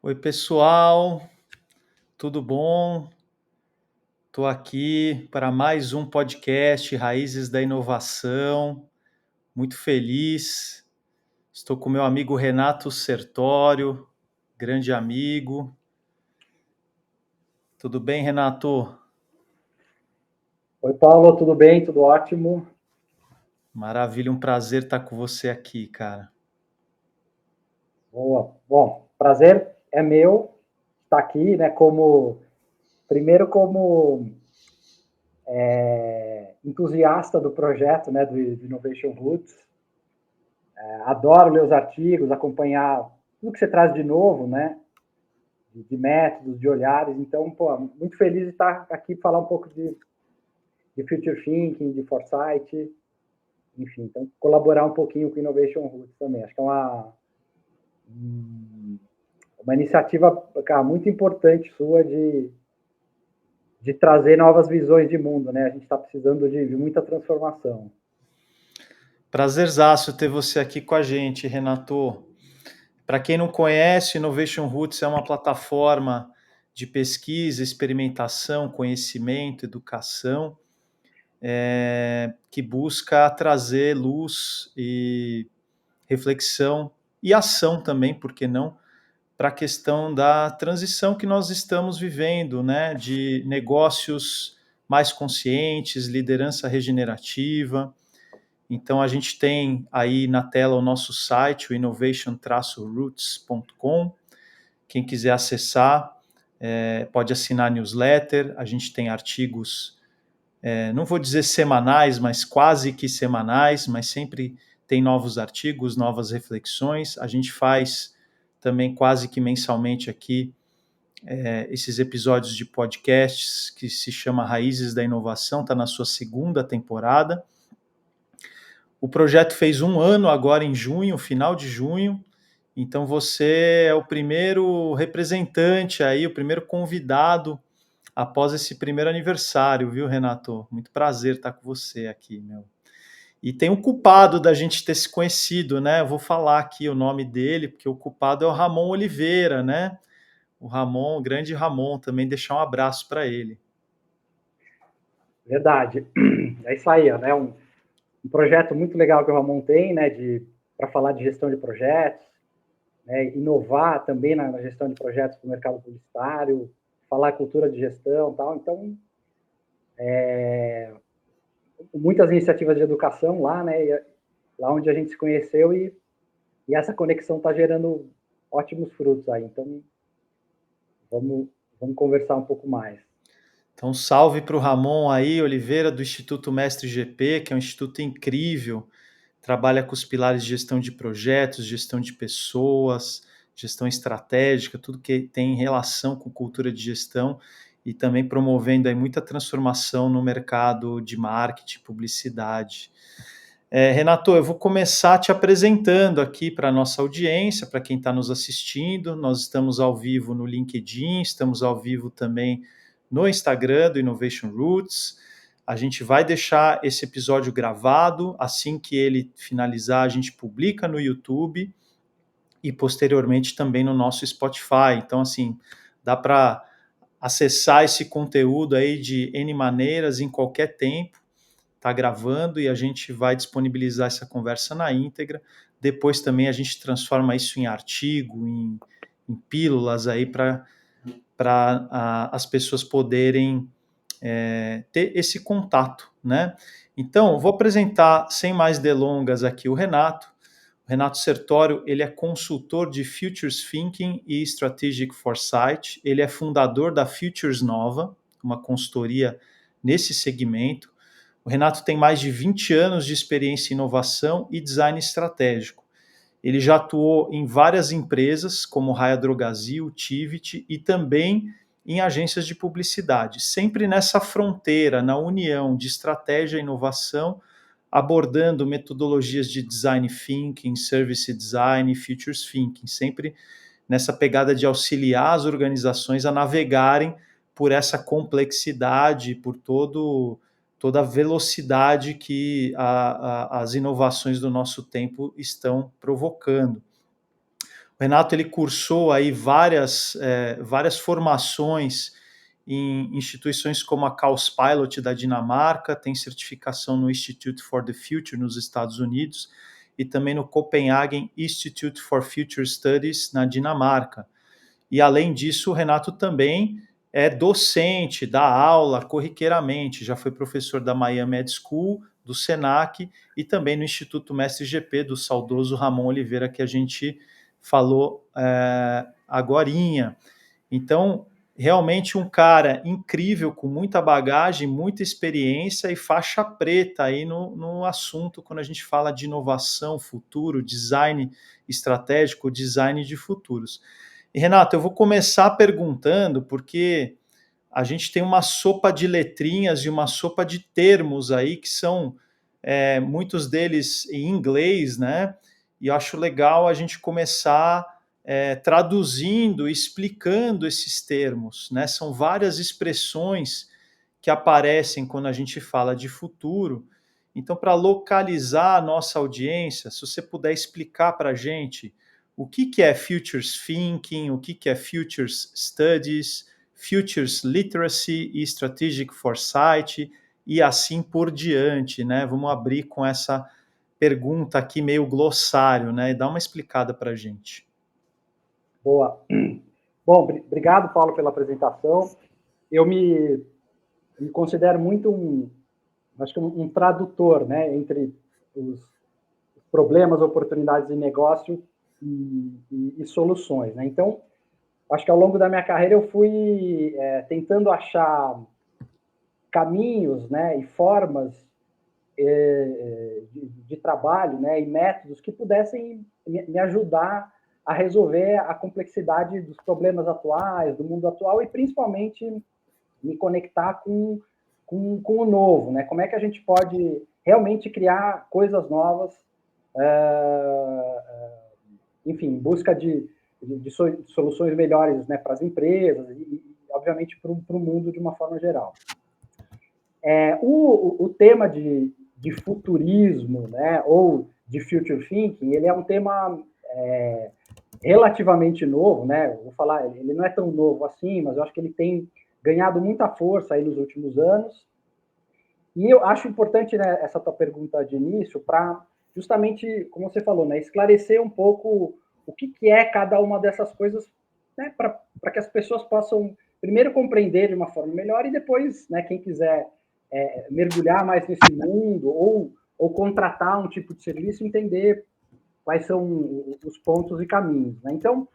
Oi, pessoal, tudo bom? Estou aqui para mais um podcast Raízes da Inovação. Muito feliz. Estou com meu amigo Renato Sertório, grande amigo. Tudo bem, Renato? Oi, Paulo, tudo bem? Tudo ótimo? Maravilha, um prazer estar com você aqui, cara. Boa. Bom, prazer é meu estar aqui, né? Como entusiasta do projeto, né? Do Innovation Roots. Adoro ler os artigos, acompanhar tudo que você traz de novo, né? De métodos, de olhares. Então, pô, muito feliz de estar aqui falar um pouco de future thinking, de foresight, enfim, então colaborar um pouquinho com Innovation Roots também. Acho que é uma iniciativa, cara, muito importante sua de trazer novas visões de mundo, né? A gente está precisando de muita transformação. Prazerzaço ter você aqui com a gente, Renato. Para quem não conhece, Innovation Roots é uma plataforma de pesquisa, experimentação, conhecimento, educação, que busca trazer luz e reflexão e ação também, por que não, para a questão da transição que nós estamos vivendo, né, de negócios mais conscientes, liderança regenerativa. Então a gente tem aí na tela o nosso site, o innovation-roots.com. Quem quiser acessar, pode assinar a newsletter. A gente tem artigos, não vou dizer semanais, mas quase que semanais, mas sempre tem novos artigos, novas reflexões. A gente faz também quase que mensalmente aqui esses episódios de podcasts que se chama Raízes da Inovação, está na sua segunda temporada. O projeto fez 1 ano agora em junho, final de junho. Então você é o primeiro representante aí, o primeiro convidado após esse primeiro aniversário, viu, Renato? Muito prazer estar com você aqui, meu. E tem o culpado da gente ter se conhecido, né? Eu vou falar aqui o nome dele, porque o culpado é o Ramon Oliveira, né? O Ramon, o grande Ramon, também deixar um abraço para ele. Verdade. É isso aí, né? Um projeto muito legal que o Ramon tem, né? Para falar de gestão de projetos, né, inovar também na gestão de projetos para o mercado publicitário, falar cultura de gestão, tal. Então, muitas iniciativas de educação lá, né? Lá onde a gente se conheceu e essa conexão está gerando ótimos frutos aí. Então, vamos, vamos conversar um pouco mais. Então, salve para o Ramon aí, Oliveira, do Instituto Mestre GP, que é um instituto incrível, trabalha com os pilares de gestão de projetos, gestão de pessoas, gestão estratégica, tudo que tem relação com cultura de gestão e também promovendo aí muita transformação no mercado de marketing, publicidade. Renato, eu vou começar te apresentando aqui para a nossa audiência, para quem está nos assistindo. Nós estamos ao vivo no LinkedIn, estamos ao vivo também no Instagram do Innovation Roots. A gente vai deixar esse episódio gravado. Assim que ele finalizar, a gente publica no YouTube e posteriormente também no nosso Spotify. Então, assim, dá para acessar esse conteúdo aí de N maneiras, em qualquer tempo. Está gravando e a gente vai disponibilizar essa conversa na íntegra. Depois também a gente transforma isso em artigo, em pílulas aí para as pessoas poderem ter esse contato, né? Então, vou apresentar, sem mais delongas, aqui o Renato. O Renato Sertório, ele é consultor de Futures Thinking e Strategic Foresight. Ele é fundador da Futures Nova, uma consultoria nesse segmento. O Renato tem mais de 20 anos de experiência em inovação e design estratégico. Ele já atuou em várias empresas, como Raia Drogasil, Tivit, e também em agências de publicidade, sempre nessa fronteira, na união de estratégia e inovação, abordando metodologias de design thinking, service design e futures thinking, sempre nessa pegada de auxiliar as organizações a navegarem por essa complexidade, por toda a velocidade que as inovações do nosso tempo estão provocando. O Renato, ele cursou aí várias formações em instituições como a Causpilot da Dinamarca, tem certificação no Institute for the Future nos Estados Unidos e também no Copenhagen Institute for Future Studies na Dinamarca. E além disso, o Renato também é docente, dá aula corriqueiramente, já foi professor da Miami Ed School, do SENAC e também no Instituto Mestre GP, do saudoso Ramon Oliveira, que a gente falou agorinha. Então, realmente um cara incrível, com muita bagagem, muita experiência e faixa preta aí no assunto, quando a gente fala de inovação, futuro, design estratégico, design de futuros. E, Renato, eu vou começar perguntando, porque a gente tem uma sopa de letrinhas e uma sopa de termos aí, que são muitos deles em inglês, né? E eu acho legal a gente começar traduzindo, explicando esses termos, né? São várias expressões que aparecem quando a gente fala de futuro. Então, para localizar a nossa audiência, se você puder explicar para a gente o que é Futures Thinking, o que é Futures Studies, Futures Literacy e Strategic Foresight, e assim por diante, né? Vamos abrir com essa pergunta aqui meio glossário, né? E dá uma explicada para a gente. Boa. Bom, obrigado, Paulo, pela apresentação. Eu me considero muito acho que um tradutor, né, entre os problemas, oportunidades de negócio e soluções, né? Então, acho que ao longo da minha carreira eu fui tentando achar caminhos, né, e formas de trabalho, né, e métodos que pudessem me ajudar a resolver a complexidade dos problemas atuais, do mundo atual, e principalmente me conectar com o novo, né? Como é que a gente pode realmente criar coisas novas, enfim, em busca de soluções melhores, né, para as empresas e obviamente, para o mundo de uma forma geral. O tema de futurismo, né, ou de future thinking, ele é um tema relativamente novo, né? Vou falar, ele não é tão novo assim, mas eu acho que ele tem ganhado muita força aí nos últimos anos. E eu acho importante, né, essa tua pergunta de início para justamente, como você falou, né, esclarecer um pouco o que é cada uma dessas coisas, né, para que as pessoas possam primeiro compreender de uma forma melhor e depois, né, quem quiser mergulhar mais nesse mundo ou contratar um tipo de serviço, entender quais são os pontos e caminhos, né? Então,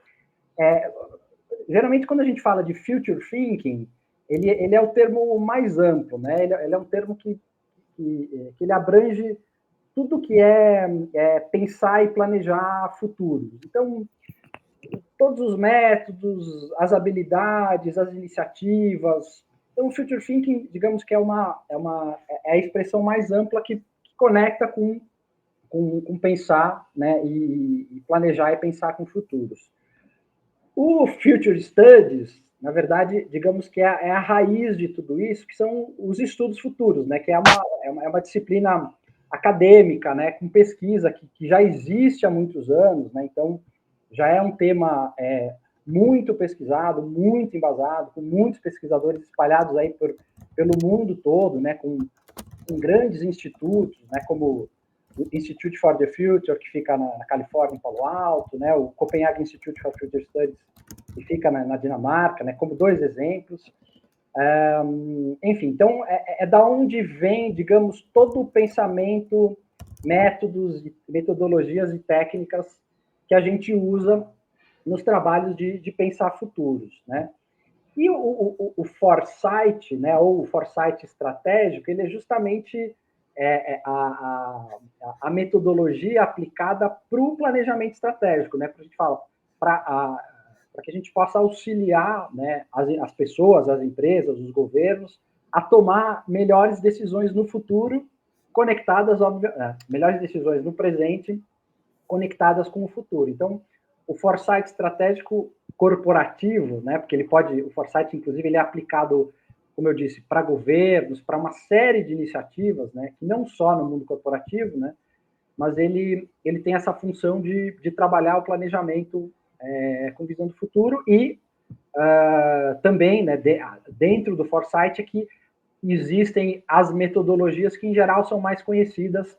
geralmente quando a gente fala de future thinking, ele é o termo mais amplo, né? Ele é um termo que ele abrange tudo que é pensar e planejar futuro. Então, todos os métodos, as habilidades, as iniciativas. Então, o future thinking, digamos que é a expressão mais ampla que conecta com pensar, né, e planejar e pensar com futuros. O Future Studies, na verdade, digamos que é a raiz de tudo isso, que são os estudos futuros, né, que é uma disciplina acadêmica, né, com pesquisa que já existe há muitos anos, né, então já é um tema muito pesquisado, muito embasado, com muitos pesquisadores espalhados aí pelo mundo todo, né, com grandes institutos, né, como o Institute for the Future, que fica na Califórnia, em Palo Alto, né, o Copenhagen Institute for Future Studies, que fica na Dinamarca, né, como dois exemplos. Enfim, então, é da onde vem, digamos, todo o pensamento, métodos, metodologias e técnicas que a gente usa nos trabalhos de pensar futuros, né? E o foresight, né, ou o foresight estratégico, ele é justamente a metodologia aplicada para o planejamento estratégico, né? Para a gente fala, para que a gente possa auxiliar, né, as pessoas, as empresas, os governos a tomar melhores decisões no futuro, conectadas, melhores decisões no presente, conectadas com o futuro. Então, o foresight estratégico corporativo, né, porque o foresight, inclusive, ele é aplicado, como eu disse, para governos, para uma série de iniciativas, né, que não só no mundo corporativo, né, mas ele tem essa função de trabalhar o planejamento com visão do futuro e também, né, dentro do Foresight, é que existem as metodologias que, em geral, são mais conhecidas,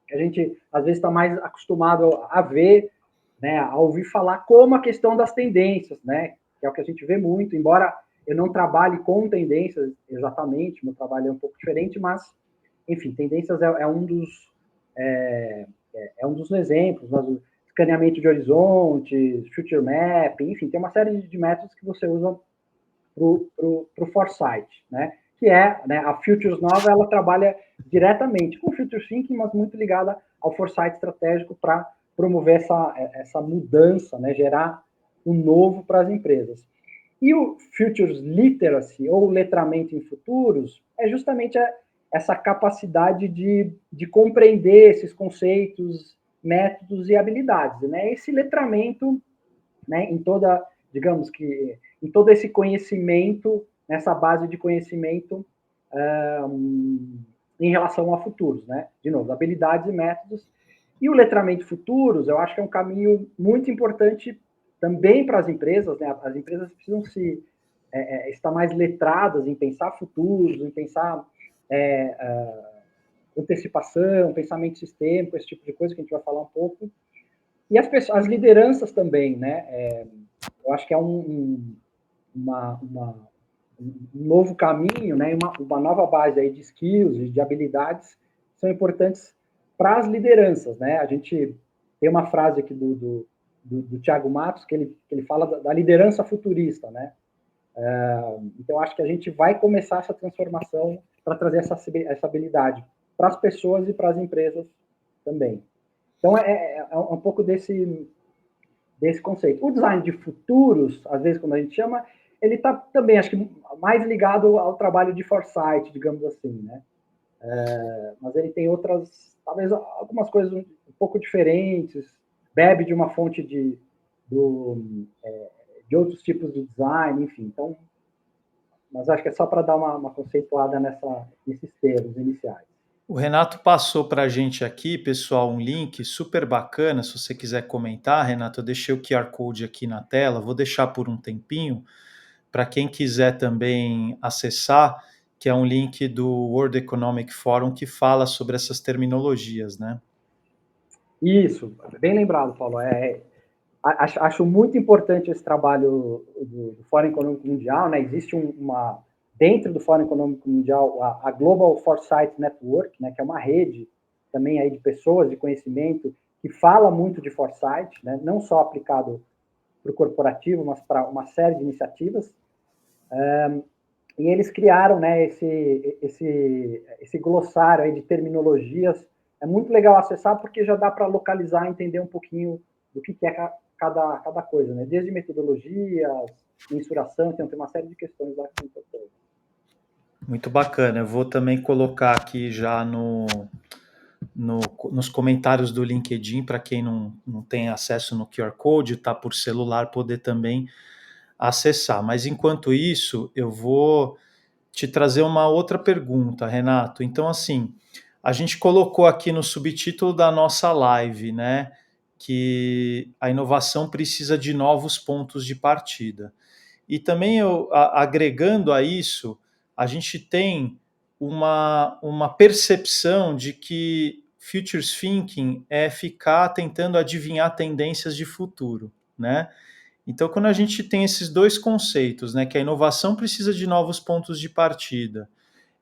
que a gente, às vezes, está mais acostumado a ver, né, a ouvir falar, como a questão das tendências, né, que é o que a gente vê muito, embora eu não trabalhe com tendências exatamente, meu trabalho é um pouco diferente, mas, enfim, tendências é um dos exemplos, mas o escaneamento de horizontes, future map, enfim, tem uma série de métodos que você usa para o Foresight, né? Que é, né, a Futures Nova, ela trabalha diretamente com o Future Thinking, mas muito ligada ao Foresight estratégico para promover essa mudança, né, gerar um novo para as empresas. E o Futures Literacy, ou letramento em futuros, é justamente essa capacidade de compreender esses conceitos, métodos e habilidades, né? Esse letramento, né, em toda, digamos que, em todo esse conhecimento, nessa base de conhecimento em relação a futuros, né? De novo, habilidades e métodos. E o letramento de futuros, eu acho que é um caminho muito importante também para as empresas, né? As empresas precisam estar mais letradas em pensar futuros, em pensar antecipação, pensamento sistêmico, esse tipo de coisa que a gente vai falar um pouco. E as lideranças também, né? Eu acho que é um novo caminho, né? Uma nova base aí de skills e de habilidades são importantes para as lideranças, né? A gente tem uma frase aqui do Thiago Matos que ele fala da liderança futurista, né? Então, acho que a gente vai começar essa transformação para trazer essa habilidade para as pessoas e para as empresas também. Então, é um pouco desse conceito. O design de futuros, às vezes, quando a gente chama, ele está também, acho que, mais ligado ao trabalho de foresight, digamos assim, né? Mas ele tem outras, talvez algumas coisas um pouco diferentes, bebe de uma fonte de outros tipos de design, enfim. Então, mas acho que é só para dar uma conceituada nesses termos iniciais. O Renato passou para a gente aqui, pessoal, um link super bacana. Se você quiser comentar, Renato, eu deixei o QR Code aqui na tela, vou deixar por um tempinho, para quem quiser também acessar, que é um link do World Economic Forum que fala sobre essas terminologias, né? Isso, bem lembrado, Paulo. Acho muito importante esse trabalho do Fórum Econômico Mundial, né? Existe dentro do Fórum Econômico Mundial, a Global Foresight Network, né? Que é uma rede também aí de pessoas de conhecimento que fala muito de foresight, né? Não só aplicado para o corporativo, mas para uma série de iniciativas. E eles criaram, né, esse glossário aí de terminologias. É muito legal acessar porque já dá para localizar, entender um pouquinho do que é cada coisa, né? Desde metodologias, mensuração, tem uma série de questões lá que são importantes. Muito bacana. Eu vou também colocar aqui já nos comentários do LinkedIn, para quem não tem acesso no QR Code, está por celular, poder também acessar. Mas enquanto isso, eu vou te trazer uma outra pergunta, Renato. Então, assim, a gente colocou aqui no subtítulo da nossa live, né, que a inovação precisa de novos pontos de partida. E também agregando a isso, a gente tem uma percepção de que futures thinking é ficar tentando adivinhar tendências de futuro, né? Então, quando a gente tem esses dois conceitos, né, que a inovação precisa de novos pontos de partida,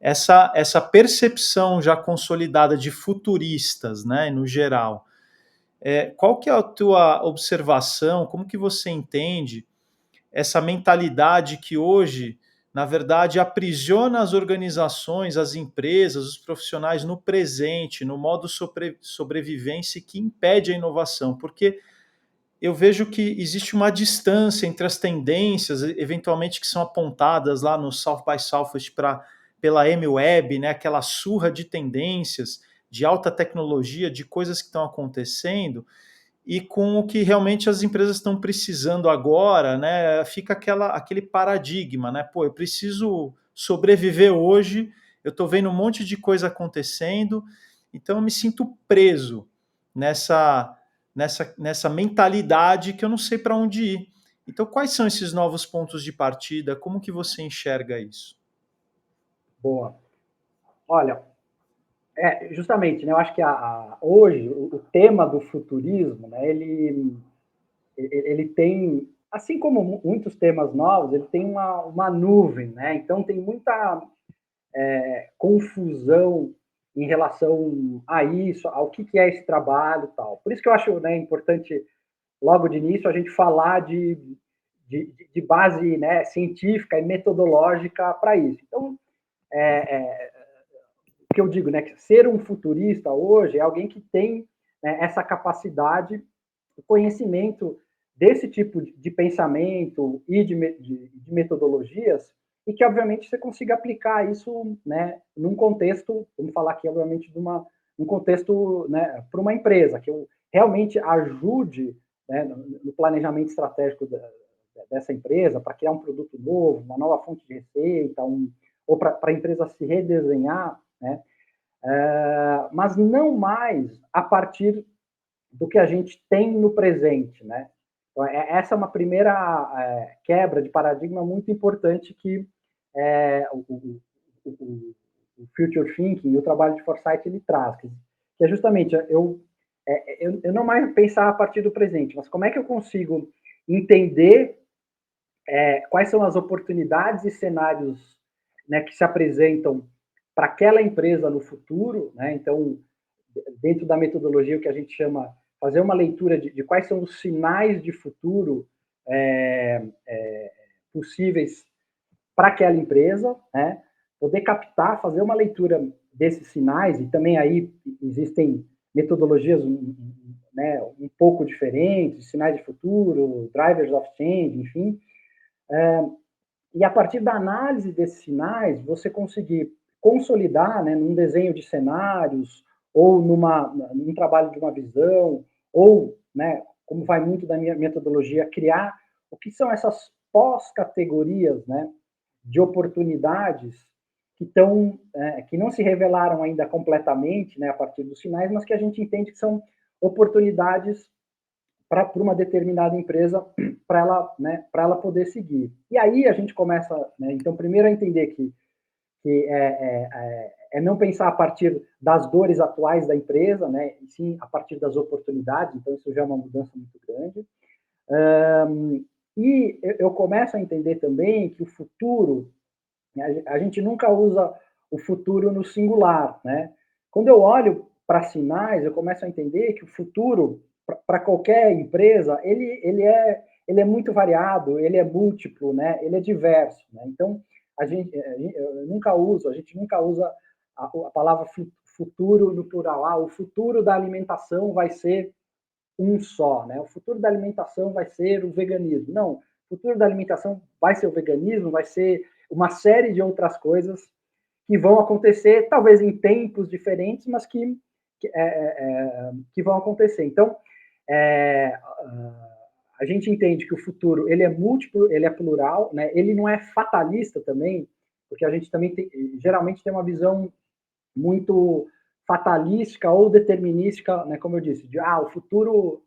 essa percepção já consolidada de futuristas, né, no geral, qual que é a tua observação, como que você entende essa mentalidade que hoje, na verdade, aprisiona as organizações, as empresas, os profissionais no presente, no modo sobrevivência que impede a inovação? Porque eu vejo que existe uma distância entre as tendências, eventualmente, que são apontadas lá no South by Southwest pela M-Web, né, aquela surra de tendências, de alta tecnologia, de coisas que estão acontecendo, e com o que realmente as empresas estão precisando agora, né, fica aquele paradigma, né, pô, eu preciso sobreviver hoje, eu estou vendo um monte de coisa acontecendo, então eu me sinto preso nessa nessa mentalidade que eu não sei para onde ir. Então, quais são esses novos pontos de partida? Como que você enxerga isso? Boa. Olha, justamente, né, eu acho que hoje o tema do futurismo, né, ele tem, assim como muitos temas novos, ele tem uma nuvem, né? Então tem muita confusão em relação a isso, ao que é esse trabalho e tal. Por isso que eu acho, né, importante, logo de início, a gente falar de base, né, científica e metodológica para isso. Então, o que eu digo, né, que ser um futurista hoje é alguém que tem, né, essa capacidade, o conhecimento desse tipo de pensamento e de metodologias, e que, obviamente, você consiga aplicar isso, né, num contexto, vamos falar aqui, obviamente, um contexto, né, para uma empresa, que eu realmente ajude, né, no planejamento estratégico dessa empresa, para criar um produto novo, uma nova fonte de receita, ou para a empresa se redesenhar, né, mas não mais a partir do que a gente tem no presente, né? Então, essa é uma primeira quebra de paradigma muito importante que o Future Thinking e o trabalho de Foresight ele traz, que é justamente eu não mais pensar a partir do presente, mas como é que eu consigo entender quais são as oportunidades e cenários, né, que se apresentam para aquela empresa no futuro, né? Então, dentro da metodologia, o que a gente chama fazer uma leitura de quais são os sinais de futuro possíveis para aquela empresa, né? Poder captar, fazer uma leitura desses sinais, e também aí existem metodologias, né, um pouco diferentes, sinais de futuro, drivers of change, enfim, e a partir da análise desses sinais, você conseguir consolidar, né, num desenho de cenários, ou num trabalho de uma visão, ou, né, como vai muito da minha metodologia, criar o que são essas pós-categorias, né, de oportunidades que não se revelaram ainda completamente, né, a partir dos sinais, mas que a gente entende que são oportunidades para uma determinada empresa, para ela, né, para ela poder seguir. E aí a gente começa, né, então, primeiro a entender que não pensar a partir das dores atuais da empresa, né, e sim a partir das oportunidades, então isso já é uma mudança muito grande. E eu começo a entender também que o futuro, né, a gente nunca usa o futuro no singular, né? Quando eu olho para sinais, eu começo a entender que o futuro, para qualquer empresa, ele é muito variado, ele é múltiplo, né? Ele é diverso, né? Então, a gente nunca usa a palavra futuro no plural. O futuro da alimentação vai ser um só, né? O futuro da alimentação vai ser o veganismo. Não, o futuro da alimentação vai ser o veganismo, vai ser uma série de outras coisas que vão acontecer, talvez em tempos diferentes, mas que vão acontecer. Então, é, a gente entende que o futuro ele é múltiplo, ele é plural, né? Ele não é fatalista também, porque a gente também geralmente tem uma visão muito fatalística ou determinística, né, como eu disse, o futuro,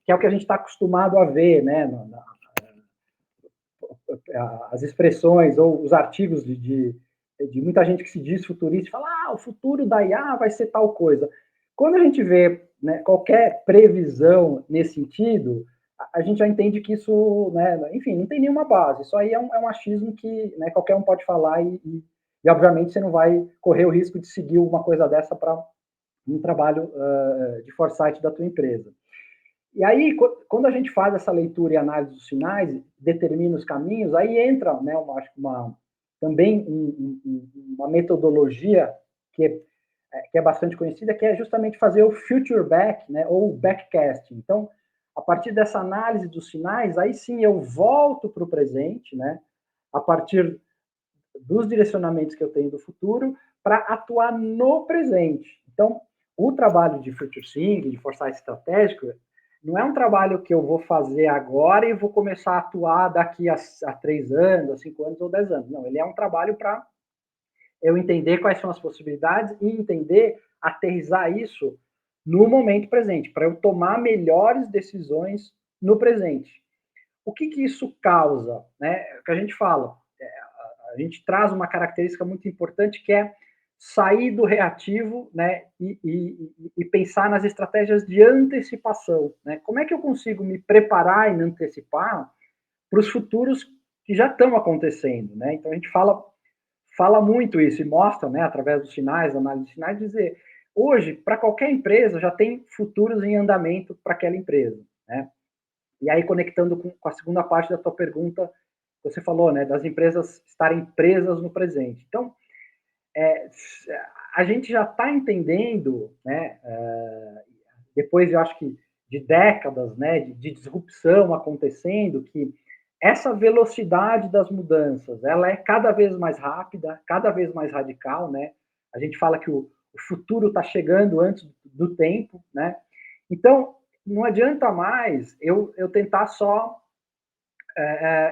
que é o que a gente está acostumado a ver, né, as expressões ou os artigos de muita gente que se diz futurista, fala, o futuro da IA vai ser tal coisa. Quando a gente vê, né, qualquer previsão nesse sentido, a gente já entende que isso, né, enfim, não tem nenhuma base. Isso aí é um achismo que, né, qualquer um pode falar e, obviamente, você não vai correr o risco de seguir uma coisa dessa para um trabalho de foresight da tua empresa. E aí, quando a gente faz essa leitura e análise dos sinais, determina os caminhos, aí entra, né, acho que também uma metodologia que é bastante conhecida, que é justamente fazer o future back, né, ou backcasting. Então, a partir dessa análise dos sinais, aí sim eu volto para o presente, né, a partir dos direcionamentos que eu tenho do futuro, para atuar no presente. Então, o trabalho de future thinking, de foresight estratégico, não é um trabalho que eu vou fazer agora e vou começar a atuar daqui a 3 anos, a 5 anos ou 10 anos. Não, ele é um trabalho para eu entender quais são as possibilidades e entender, aterrizar isso no momento presente, para eu tomar melhores decisões no presente. O que isso causa? Né? O que a gente fala, a gente traz uma característica muito importante que é sair do reativo, né, e pensar nas estratégias de antecipação. Né? Como é que eu consigo me preparar e me antecipar para os futuros que já estão acontecendo? Né? Então a gente fala muito isso e mostra, né, através dos sinais, análise de sinais, dizer hoje, para qualquer empresa, já tem futuros em andamento para aquela empresa. Né? E aí, conectando com a segunda parte da tua pergunta, você falou, né, das empresas estarem presas no presente. Então, a gente já está entendendo, né, depois eu acho que de décadas, né, de disrupção acontecendo, que essa velocidade das mudanças, ela é cada vez mais rápida, cada vez mais radical, né? A gente fala que o futuro está chegando antes do tempo, né? Então, não adianta mais eu tentar só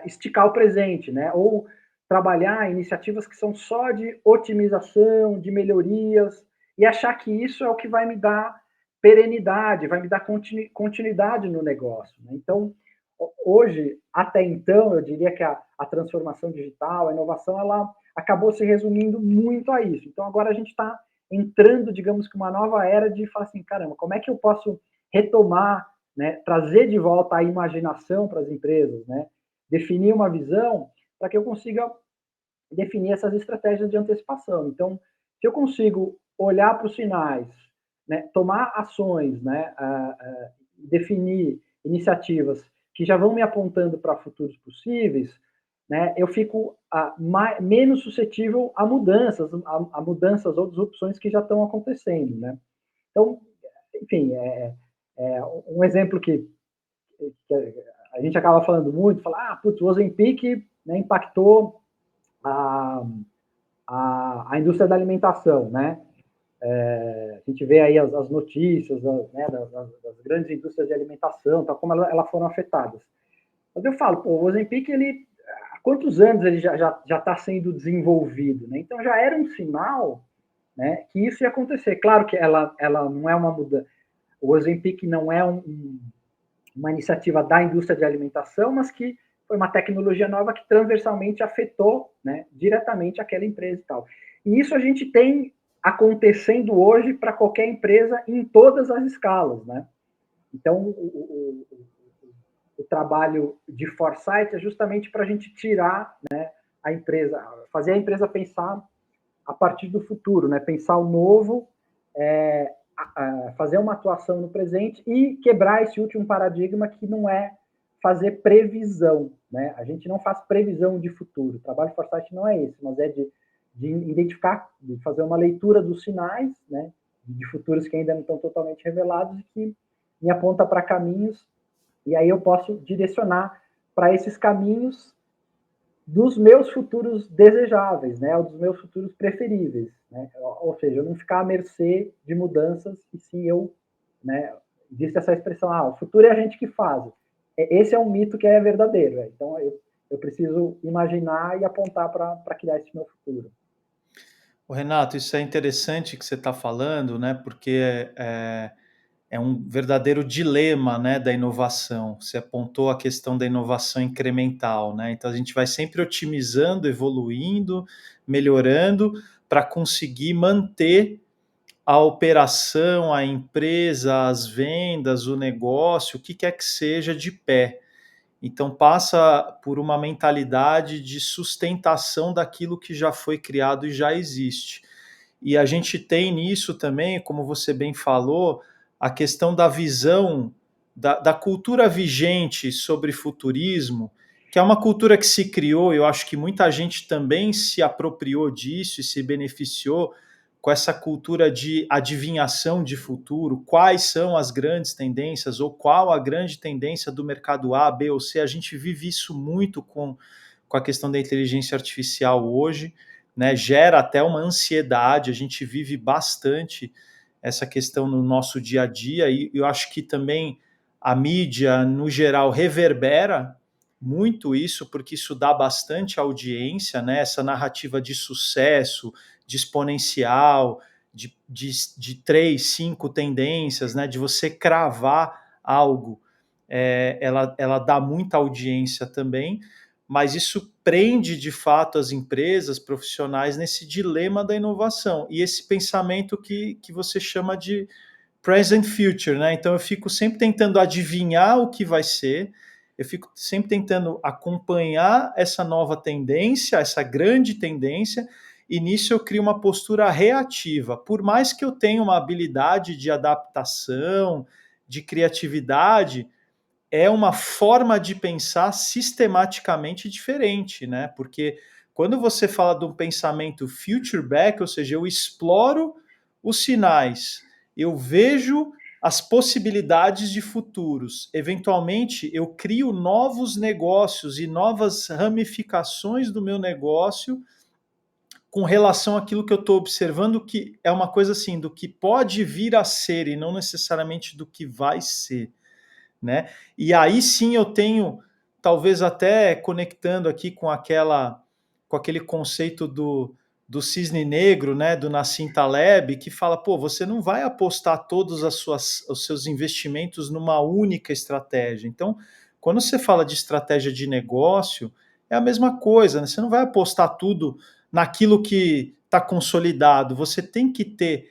esticar o presente, né? Ou trabalhar iniciativas que são só de otimização, de melhorias, e achar que isso é o que vai me dar perenidade, vai me dar continuidade no negócio. Né? Então, hoje, até então, eu diria que a transformação digital, a inovação, ela acabou se resumindo muito a isso. Então, agora a gente está entrando, digamos que uma nova era de falar assim, caramba, como é que eu posso retomar, né, trazer de volta a imaginação para as empresas, né, definir uma visão para que eu consiga definir essas estratégias de antecipação. Então, se eu consigo olhar para os sinais, né, tomar ações, né, definir iniciativas que já vão me apontando para futuros possíveis, né, eu fico menos suscetível a mudanças ou disrupções que já estão acontecendo. Né? Então, enfim, um exemplo que a gente acaba falando muito, fala, putz, o Ozempic, né, impactou a indústria da alimentação, né? A gente vê aí as notícias, né, das grandes indústrias de alimentação, tá, como elas foram afetadas. Mas eu falo, pô, o Ozempic, ele, há quantos anos ele já está sendo desenvolvido? Né? Então já era um sinal, né, que isso ia acontecer. Claro que ela não é uma mudança. O Ozempic não é uma iniciativa da indústria de alimentação, mas que foi uma tecnologia nova que transversalmente afetou, né, diretamente aquela empresa e tal. E isso a gente tem acontecendo hoje para qualquer empresa em todas as escalas. Né? Então, o trabalho de foresight é justamente para a gente tirar, né, a empresa, fazer a empresa pensar a partir do futuro, né? Pensar o novo, fazer uma atuação no presente e quebrar esse último paradigma que não é fazer previsão. Né? A gente não faz previsão de futuro. O trabalho de foresight não é esse, mas é de identificar, de fazer uma leitura dos sinais, né, de futuros que ainda não estão totalmente revelados e que me aponta para caminhos, e aí eu posso direcionar para esses caminhos dos meus futuros desejáveis, né, ou dos meus futuros preferíveis. Né? Ou seja, eu não ficar à mercê de mudanças, e sim eu, né, existe essa expressão, o futuro é a gente que faz. Esse é um mito que é verdadeiro. Então, eu preciso imaginar e apontar para criar esse meu futuro. Ô, Renato, isso é interessante que você está falando, né? Porque é um verdadeiro dilema, né, da inovação. Você apontou a questão da inovação incremental, né? Então a gente vai sempre otimizando, evoluindo, melhorando para conseguir manter a operação, a empresa, as vendas, o negócio, o que quer que seja de pé. Então passa por uma mentalidade de sustentação daquilo que já foi criado e já existe. E a gente tem nisso também, como você bem falou, a questão da visão, da cultura vigente sobre futurismo, que é uma cultura que se criou, eu acho que muita gente também se apropriou disso e se beneficiou com essa cultura de adivinhação de futuro, quais são as grandes tendências ou qual a grande tendência do mercado A, B ou C. A gente vive isso muito com a questão da inteligência artificial hoje, né? Gera até uma ansiedade, a gente vive bastante essa questão no nosso dia a dia, e eu acho que também a mídia, no geral, reverbera muito isso, porque isso dá bastante audiência, né? Essa narrativa de sucesso, de exponencial, de 3, 5 tendências, né, de você cravar algo, ela dá muita audiência também, mas isso prende de fato as empresas profissionais nesse dilema da inovação e esse pensamento que você chama de present future, né? Então eu fico sempre tentando adivinhar o que vai ser, eu fico sempre tentando acompanhar essa nova tendência, essa grande tendência, e nisso eu crio uma postura reativa. Por mais que eu tenha uma habilidade de adaptação, de criatividade, é uma forma de pensar sistematicamente diferente, né? Porque quando você fala de um pensamento future back, ou seja, eu exploro os sinais, eu vejo as possibilidades de futuros, eventualmente eu crio novos negócios e novas ramificações do meu negócio com relação àquilo que eu estou observando, que é uma coisa assim, do que pode vir a ser e não necessariamente do que vai ser, né? E aí sim eu tenho, talvez até conectando aqui com aquele conceito do cisne negro, né, do Nassim Taleb, que fala, pô, você não vai apostar todos os seus investimentos numa única estratégia. Então, quando você fala de estratégia de negócio, é a mesma coisa, né? Você não vai apostar tudo naquilo que está consolidado. Você tem que ter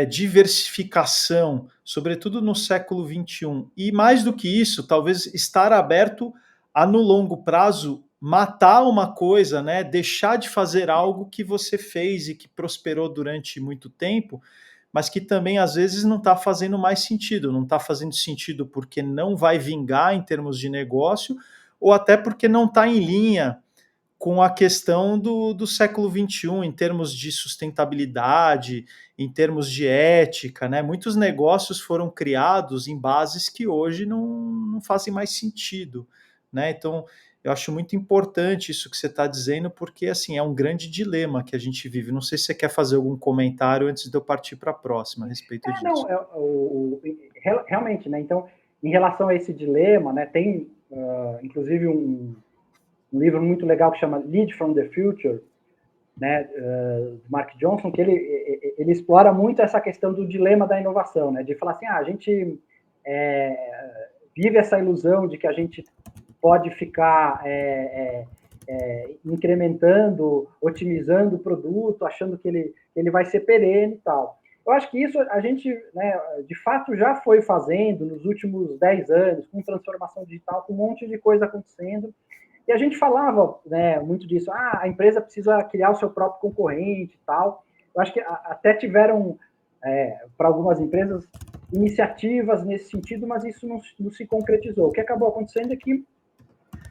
diversificação, sobretudo no século XXI. E mais do que isso, talvez estar aberto a, no longo prazo, matar uma coisa, né? Deixar de fazer algo que você fez e que prosperou durante muito tempo, mas que também às vezes não está fazendo mais sentido. Não está fazendo sentido porque não vai vingar em termos de negócio, ou até porque não está em linha com a questão do século XXI, em termos de sustentabilidade, em termos de ética, né? Muitos negócios foram criados em bases que hoje não fazem mais sentido, né? Então, eu acho muito importante isso que você está dizendo, porque, assim, é um grande dilema que a gente vive. Não sei se você quer fazer algum comentário antes de eu partir para a próxima a respeito disso. Não, realmente, né? Então, em relação a esse dilema, né, tem, inclusive, um livro muito legal que chama Lead from the Future, né, do Mark Johnson, que ele explora muito essa questão do dilema da inovação, né, de falar assim, a gente vive essa ilusão de que a gente pode ficar incrementando, otimizando o produto, achando que ele vai ser perene e tal. Eu acho que isso a gente, né, de fato, já foi fazendo nos últimos 10 anos, com transformação digital, com um monte de coisa acontecendo. E a gente falava, né, muito disso, a empresa precisa criar o seu próprio concorrente e tal. Eu acho que até tiveram, para algumas empresas, iniciativas nesse sentido, mas isso não se concretizou. O que acabou acontecendo é que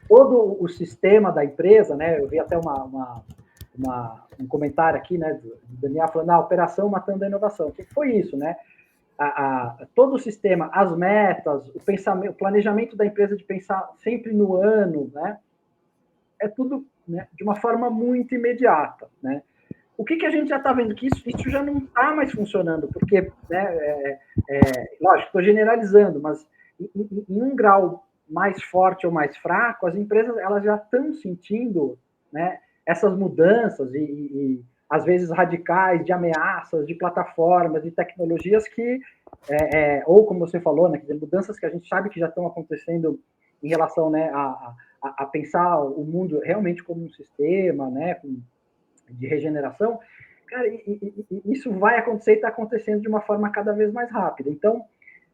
todo o sistema da empresa, né, eu vi até um comentário aqui, né, do Daniel falando, a operação matando a inovação. O que foi isso, né? Todo o sistema, as metas, o pensamento, o planejamento da empresa de pensar sempre no ano, né? É tudo, né, de uma forma muito imediata, né? O que a gente já está vendo? Que isso já não está mais funcionando, porque, né, lógico, estou generalizando, mas em um grau mais forte ou mais fraco, as empresas elas já estão sentindo, né, essas mudanças e às vezes radicais de ameaças de plataformas, de tecnologias que, ou como você falou, né, mudanças que a gente sabe que já estão acontecendo em relação, né, a pensar o mundo realmente como um sistema, né, de regeneração, cara, isso vai acontecer e está acontecendo de uma forma cada vez mais rápida. Então,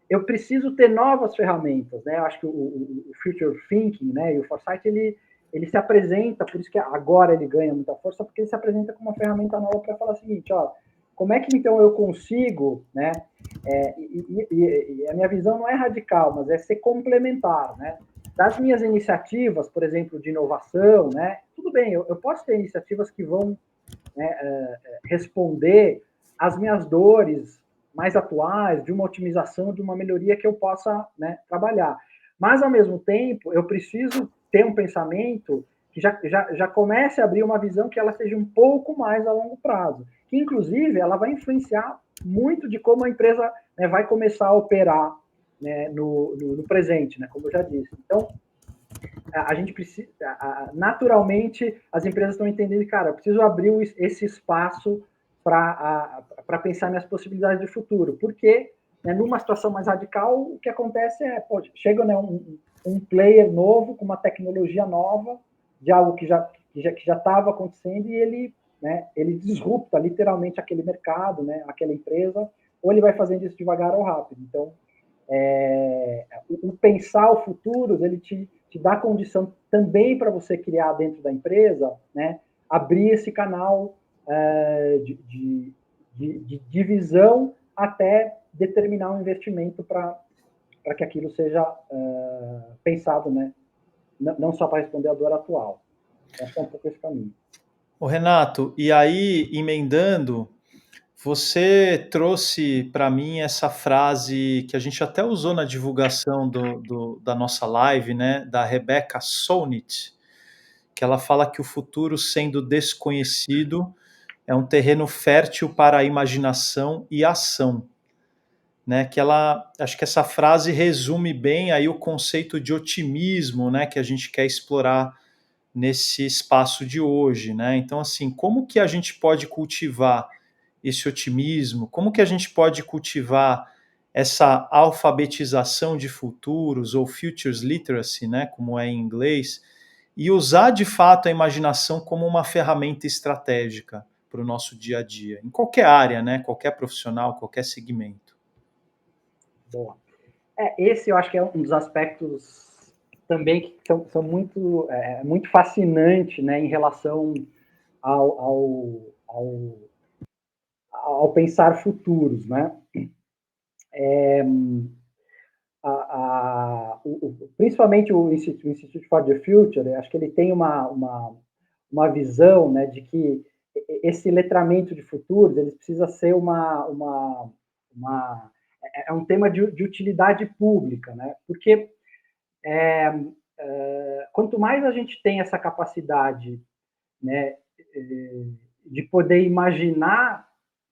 eu preciso ter novas ferramentas, né? Eu acho que o Future Thinking, né, e o Foresight, ele se apresenta, por isso que agora ele ganha muita força, porque ele se apresenta como uma ferramenta nova para falar o seguinte, ó, como é que então eu consigo, né? E a minha visão não é radical, mas é ser complementar, né? Das minhas iniciativas, por exemplo, de inovação, né? Tudo bem, eu posso ter iniciativas que vão, né, responder às minhas dores mais atuais, de uma otimização, de uma melhoria que eu possa, né, trabalhar. Mas, ao mesmo tempo, eu preciso ter um pensamento que já comece a abrir uma visão que ela seja um pouco mais a longo prazo, que, inclusive, ela vai influenciar muito de como a empresa, né, vai começar a operar, né, no presente, né, como eu já disse. Então, a gente precisa, naturalmente, as empresas estão entendendo, cara, eu preciso abrir esse espaço para pensar nas possibilidades de futuro, porque, né, numa situação mais radical, o que acontece é, pô, chega, né, um player novo, com uma tecnologia nova, de algo que já estava acontecendo, e ele, né, ele disrupta literalmente aquele mercado, né, aquela empresa, ou ele vai fazendo isso devagar ou rápido. Então, o pensar o futuro, ele te dá condição também para você criar dentro da empresa, né, abrir esse canal de divisão até determinar um investimento para que aquilo seja pensado, né, não só para responder a dor atual. Acho que é um pouco esse caminho. Ô Renato, e aí, emendando, você trouxe para mim essa frase que a gente até usou na divulgação da nossa live, né, da Rebecca Solnit, que ela fala que o futuro, sendo desconhecido, é um terreno fértil para a imaginação e ação. Né, que ela, acho que essa frase resume bem aí o conceito de otimismo, né, que a gente quer explorar nesse espaço de hoje, né? Então, assim, como que a gente pode cultivar esse otimismo? Como que a gente pode cultivar essa alfabetização de futuros ou futures literacy, né, como é em inglês, e usar de fato a imaginação como uma ferramenta estratégica para o nosso dia a dia, em qualquer área, né, qualquer profissional, qualquer segmento. Boa. Esse eu acho que é um dos aspectos também que são muito fascinante, né, em relação ao pensar futuros, né? Principalmente o Institute for the Future, acho que ele tem uma visão, né, de que esse letramento de futuros ele precisa ser um tema de utilidade pública, né? Porque quanto mais a gente tem essa capacidade, né, de poder imaginar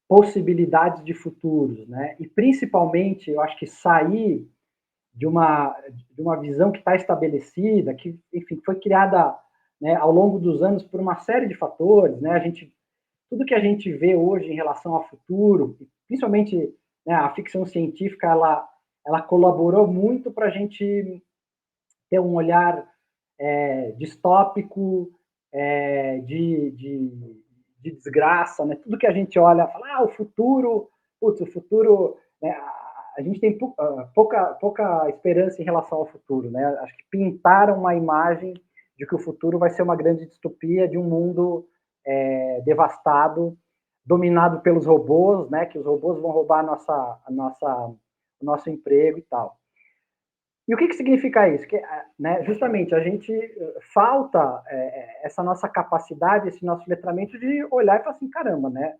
possibilidades de futuros, né, e principalmente, eu acho que sair de uma visão que está estabelecida, que, enfim, foi criada, né, ao longo dos anos por uma série de fatores, né, tudo que a gente vê hoje em relação ao futuro, principalmente, né, a ficção científica, ela colaborou muito para a gente ter um olhar distópico, de desgraça, né? Tudo que a gente olha, fala, o futuro, putz, o futuro, né? A gente tem pouca esperança em relação ao futuro, né? Acho que pintaram uma imagem de que o futuro vai ser uma grande distopia de um mundo devastado, dominado pelos robôs, né? Que os robôs vão roubar o nosso emprego e tal. E o que significa isso? Que, né, justamente, a gente falta essa nossa capacidade, esse nosso letramento de olhar e falar assim, caramba, né?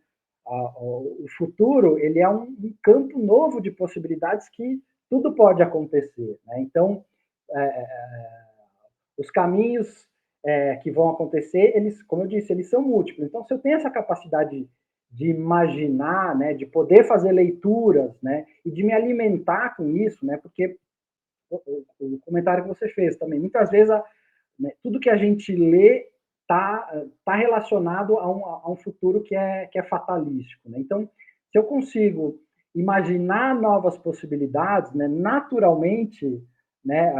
O futuro, ele é um campo novo de possibilidades que tudo pode acontecer, né? Então, os caminhos que vão acontecer, eles, como eu disse, eles são múltiplos. Então, se eu tenho essa capacidade de imaginar, né, de poder fazer leituras, né, e de me alimentar com isso, né, porque o comentário que você fez também. Muitas vezes, né, tudo que a gente lê tá relacionado a um futuro que é fatalístico. Né? Então, se eu consigo imaginar novas possibilidades, né, naturalmente, né,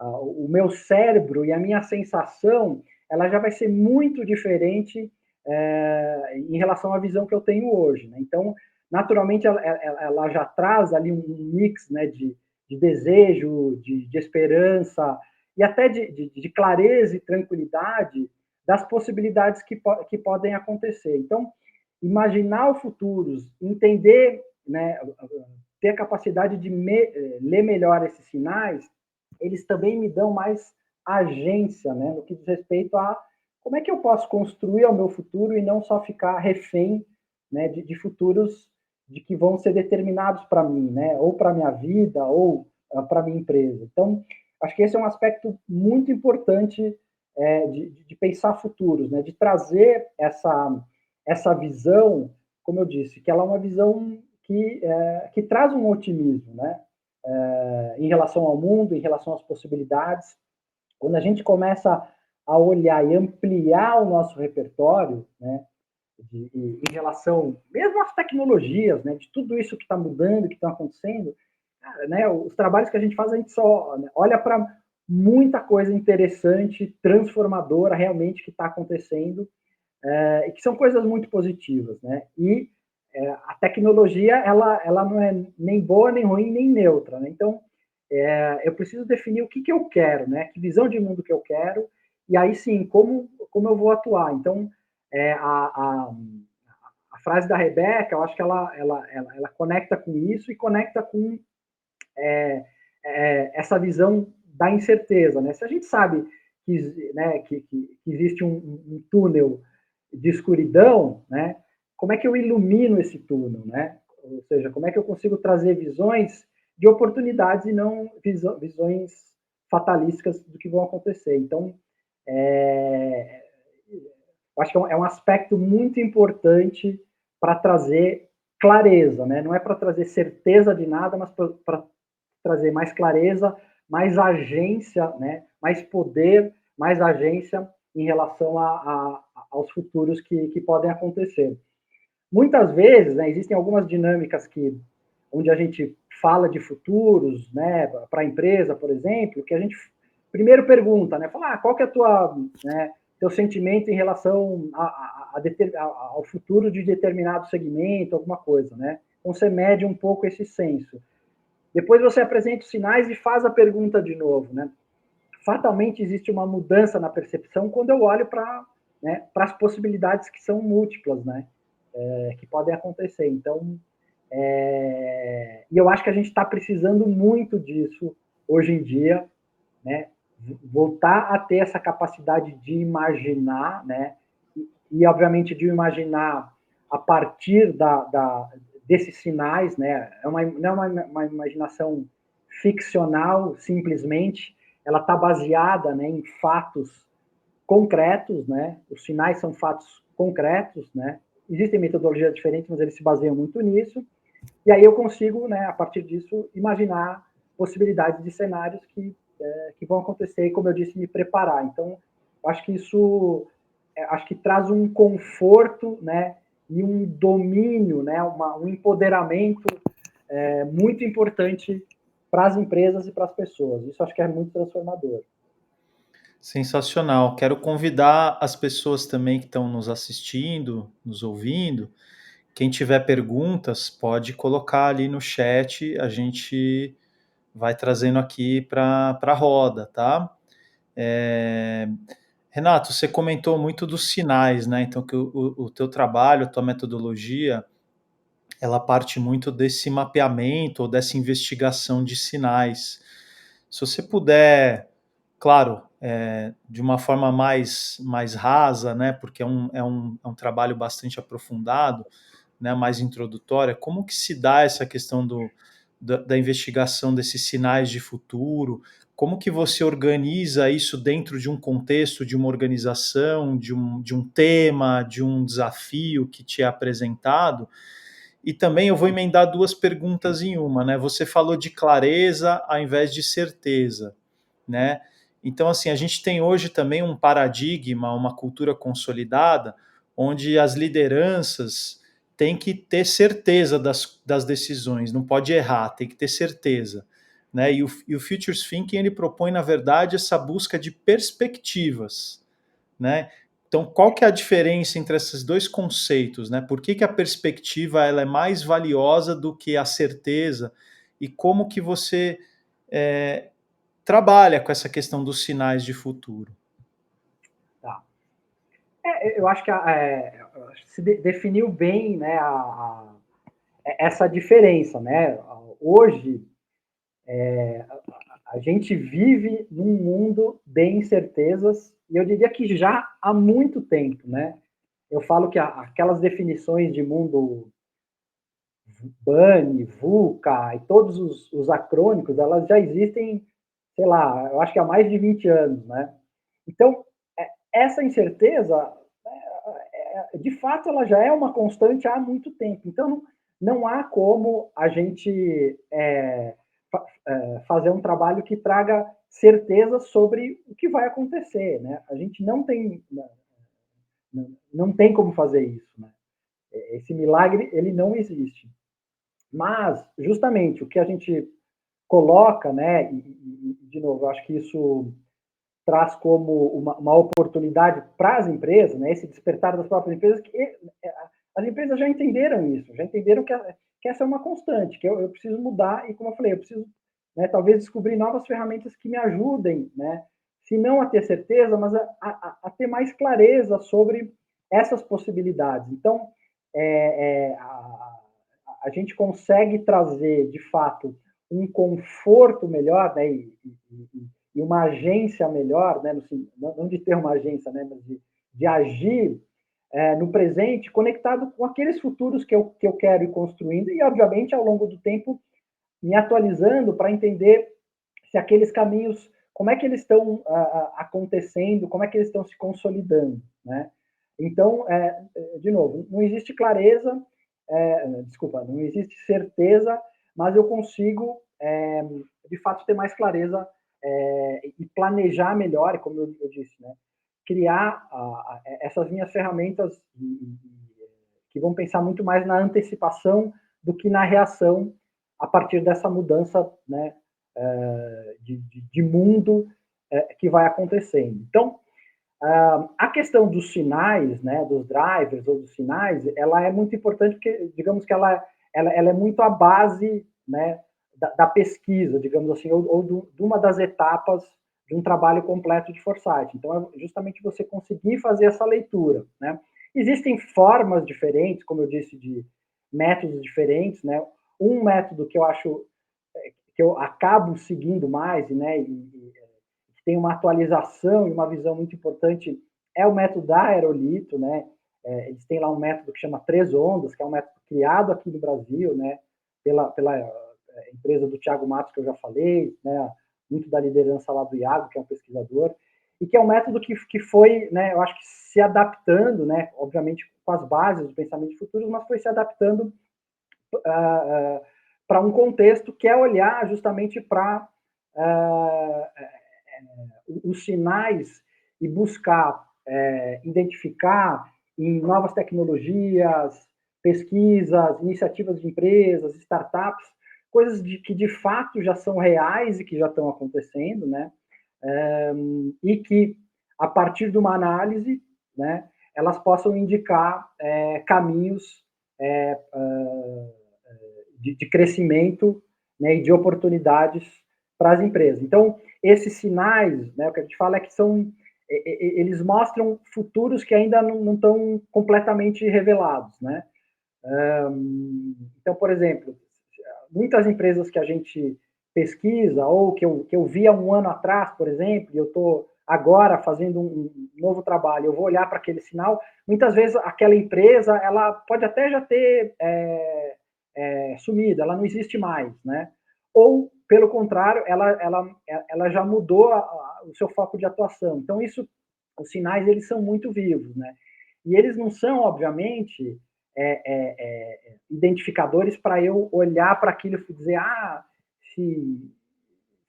o meu cérebro e a minha sensação, ela já vai ser muito diferente em relação à visão que eu tenho hoje. Né? Então, naturalmente, ela já traz ali um mix, né, de desejo, de esperança e até de clareza e tranquilidade das possibilidades que podem acontecer. Então, imaginar o futuro, entender, né, ter a capacidade de ler melhor esses sinais, eles também me dão mais agência, né, no que diz respeito a como é que eu posso construir o meu futuro e não só ficar refém, né, de futuros de que vão ser determinados para mim, né? Ou para minha vida, ou para minha empresa. Então, acho que esse é um aspecto muito importante de pensar futuros, né? De trazer essa visão, como eu disse, que ela é uma visão que traz um otimismo, né? Em relação ao mundo, em relação às possibilidades. Quando a gente começa a olhar e ampliar o nosso repertório, né? em relação, mesmo às tecnologias, né, de tudo isso que está mudando, que está acontecendo, né, os trabalhos que a gente faz, a gente só, né, olha para muita coisa interessante, transformadora realmente que está acontecendo, e que são coisas muito positivas, né? E a tecnologia, ela não é nem boa, nem ruim, nem neutra, né? Então, eu preciso definir o que, que eu quero, né? Que visão de mundo que eu quero, e aí sim, como eu vou atuar. Então, a frase da Rebeca, eu acho que ela conecta com isso e conecta com essa visão da incerteza, né? Se a gente sabe que, né, que existe um túnel de escuridão, né? Como é que eu ilumino esse túnel, né? Ou seja, como é que eu consigo trazer visões de oportunidades e não visões fatalísticas do que vão acontecer. Então, é, eu acho que é um aspecto muito importante para trazer clareza, né? Não é para trazer certeza de nada, mas para trazer mais clareza, mais agência, né? Mais poder, mais agência em relação aos futuros que podem acontecer. Muitas vezes, né, existem algumas dinâmicas onde a gente fala de futuros, né, para a empresa, por exemplo, que a gente primeiro pergunta, né, fala, qual que é a tua, né, teu sentimento em relação ao futuro de determinado segmento, alguma coisa, né? Então você mede um pouco esse senso. Depois você apresenta os sinais e faz a pergunta de novo, né? Fatalmente existe uma mudança na percepção quando eu olho para, né, as possibilidades que são múltiplas, né? Que podem acontecer. Então, e eu acho que a gente está precisando muito disso hoje em dia, né? Voltar a ter essa capacidade de imaginar, né? Obviamente de imaginar a partir desses sinais, né? Não é uma imaginação ficcional simplesmente, ela está baseada, né, em fatos concretos, né? Os sinais são fatos concretos, né? Existem metodologias diferentes, mas eles se baseiam muito nisso. E aí eu consigo, né, a partir disso, imaginar possibilidades de cenários que vão acontecer e, como eu disse, me preparar. Então, acho que isso acho que traz um conforto, né, e um domínio, né, um empoderamento muito importante para as empresas e para as pessoas. Isso acho que é muito transformador. Sensacional. Quero convidar as pessoas também que estão nos assistindo, nos ouvindo. Quem tiver perguntas, pode colocar ali no chat, a gente vai trazendo aqui para a roda, tá? É... Renato, você comentou muito dos sinais, né? Então, que o teu trabalho, a tua metodologia, ela parte muito desse mapeamento ou dessa investigação de sinais. Se você puder, claro, de uma forma mais rasa, né, porque é um trabalho bastante aprofundado, né, mais introdutória, como que se dá essa questão da investigação desses sinais de futuro? Como que você organiza isso dentro de um contexto, de uma organização, de um tema, de um desafio que te é apresentado? E também eu vou emendar duas perguntas em uma, né? Você falou de clareza ao invés de certeza, né? Então, assim, a gente tem hoje também um paradigma, uma cultura consolidada, onde as lideranças têm que ter certeza das decisões, não pode errar, tem que ter certeza. Né? E o Futures Thinking, ele propõe, na verdade, essa busca de perspectivas, né? Então, qual que é a diferença entre esses dois conceitos, né? Por que a perspectiva ela é mais valiosa do que a certeza e como que você trabalha com essa questão dos sinais de futuro? Tá. Eu acho que se definiu bem, né, essa diferença, né? Hoje a gente vive num mundo de incertezas e eu diria que já há muito tempo, né? Eu falo que aquelas definições de mundo BANI, VUCA e todos os acrônicos, elas já existem, sei lá, eu acho que há mais de 20 anos, né? Então, essa incerteza, de fato, ela já é uma constante há muito tempo. Então, não há como a gente fazer um trabalho que traga certeza sobre o que vai acontecer, né? A gente não tem Não tem como fazer isso, né? Esse milagre, ele não existe. Mas, justamente, o que a gente coloca, né, de novo, eu acho que isso traz como uma oportunidade para as empresas, né, esse despertar das próprias empresas, que as empresas já entenderam isso, já entenderam que essa é uma constante, que eu preciso mudar, e como eu falei, eu preciso, né, talvez descobrir novas ferramentas que me ajudem, né, se não a ter certeza, mas a ter mais clareza sobre essas possibilidades. Então, a gente consegue trazer, de fato, um conforto melhor, né, e uma agência melhor, né, não de ter uma agência, né, mas de agir no presente, conectado com aqueles futuros que eu quero ir construindo e, obviamente, ao longo do tempo, me atualizando para entender se aqueles caminhos, como é que eles estão acontecendo, como é que eles estão se consolidando, né? Então, de novo, não existe clareza, desculpa, não existe certeza, mas eu consigo, de fato, ter mais clareza e planejar melhor, como eu disse, né? Criar essas minhas ferramentas que vão pensar muito mais na antecipação do que na reação a partir dessa mudança, né, de mundo que vai acontecendo. Então, a questão dos sinais, né, dos drivers ou dos sinais, ela é muito importante porque, digamos que ela é muito a base, né, da pesquisa, digamos assim, ou de uma das etapas de um trabalho completo de foresight. Então, é justamente você conseguir fazer essa leitura, né? Existem formas diferentes, como eu disse, de métodos diferentes, né? Um método que eu acho que eu acabo seguindo mais, né, e tem uma atualização e uma visão muito importante, é o método da Aerolito, né? Eles têm lá um método que chama Três Ondas, que é um método criado aqui no Brasil, né? Pela empresa do Thiago Matos, que eu já falei, né? Muito da liderança lá do Iago, que é um pesquisador, e que é um método que foi, né? Eu acho que se adaptando, né? Obviamente com as bases do pensamento de futuros, mas foi se adaptando para um contexto que é olhar justamente para os sinais e buscar identificar em novas tecnologias, pesquisas, iniciativas de empresas, startups, coisas que de fato já são reais e que já estão acontecendo, né? E que, a partir de uma análise, né, elas possam indicar caminhos de crescimento, né, e de oportunidades para as empresas. Então, esses sinais, né, o que a gente fala é que eles mostram futuros que ainda não estão completamente revelados, né? Então, por exemplo, muitas empresas que a gente pesquisa ou que eu vi há um ano atrás, por exemplo, e eu estou agora fazendo um novo trabalho, eu vou olhar para aquele sinal, muitas vezes aquela empresa, ela pode até já ter sumido, ela não existe mais, né? Ou, pelo contrário, ela já mudou o seu foco de atuação. Então, os sinais, eles são muito vivos, né? E eles não são, obviamente, identificadores para eu olhar para aquilo e dizer, se,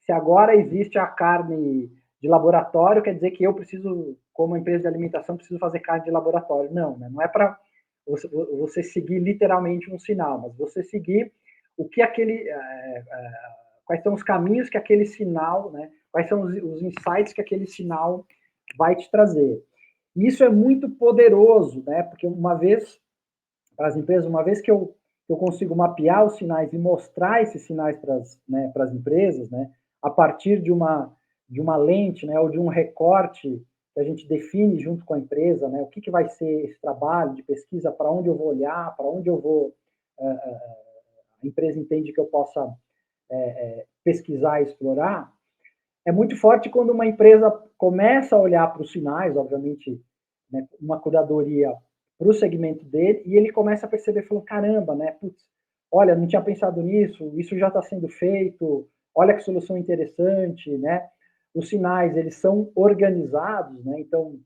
se agora existe a carne de laboratório, quer dizer que eu preciso, como empresa de alimentação, preciso fazer carne de laboratório. Não, né? Não é para você seguir literalmente um sinal, mas você seguir o que quais são os caminhos que aquele sinal, né? Quais são os insights que aquele sinal vai te trazer. E isso é muito poderoso, né? Porque para as empresas, uma vez que eu consigo mapear os sinais e mostrar esses sinais para as empresas, né? A partir de uma lente, né? Ou de um recorte que a gente define junto com a empresa, né? O que vai ser esse trabalho de pesquisa, para onde eu vou olhar, para onde eu vou, a empresa entende que eu possa pesquisar e explorar. É muito forte quando uma empresa começa a olhar para os sinais, obviamente, né, uma curadoria para o segmento dele, e ele começa a perceber, falou, caramba, né, putz, olha, não tinha pensado nisso, isso já está sendo feito, olha que solução interessante, né? Os sinais, eles são organizados, né? Então,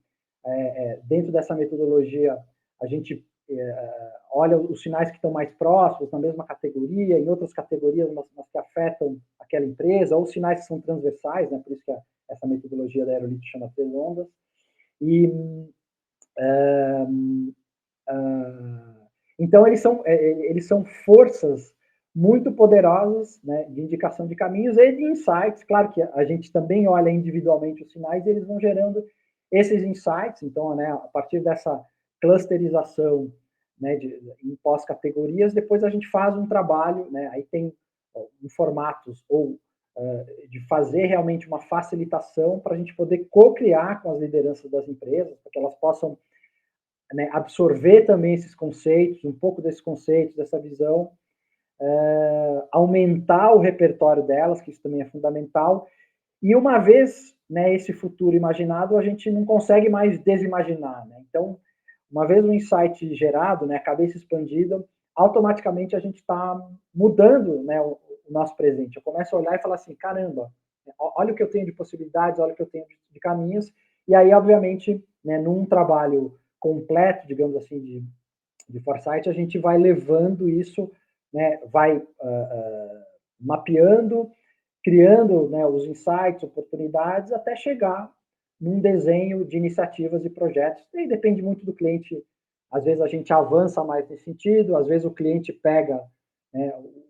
dentro dessa metodologia, a gente olha os sinais que estão mais próximos, na mesma categoria, em outras categorias, mas que afetam aquela empresa, ou sinais que são transversais, né? Por isso que essa metodologia da Aerolito chama Três Ondas. E Então, eles são forças muito poderosas, né, de indicação de caminhos e de insights. Claro que a gente também olha individualmente os sinais e eles vão gerando esses insights. Então, né, a partir dessa clusterização, né, em pós-categorias, depois a gente faz um trabalho, né, aí tem em formatos ou de fazer realmente uma facilitação para a gente poder co-criar com as lideranças das empresas, para que elas possam, né, absorver também esses conceitos, um pouco desses conceitos, dessa visão, aumentar o repertório delas, que isso também é fundamental. E uma vez, né, esse futuro imaginado, a gente não consegue mais desimaginar. Né? Então, uma vez o insight gerado, né, a cabeça expandida, automaticamente a gente está mudando, né, o nosso presente. Eu começo a olhar e falar assim, caramba, olha o que eu tenho de possibilidades, olha o que eu tenho de caminhos. E aí, obviamente, né, num trabalho completo, digamos assim, de foresight, a gente vai levando isso, né, vai mapeando, criando, né, os insights, oportunidades, até chegar num desenho de iniciativas e projetos. E depende muito do cliente. Às vezes a gente avança mais nesse sentido, às vezes o cliente pega, né, o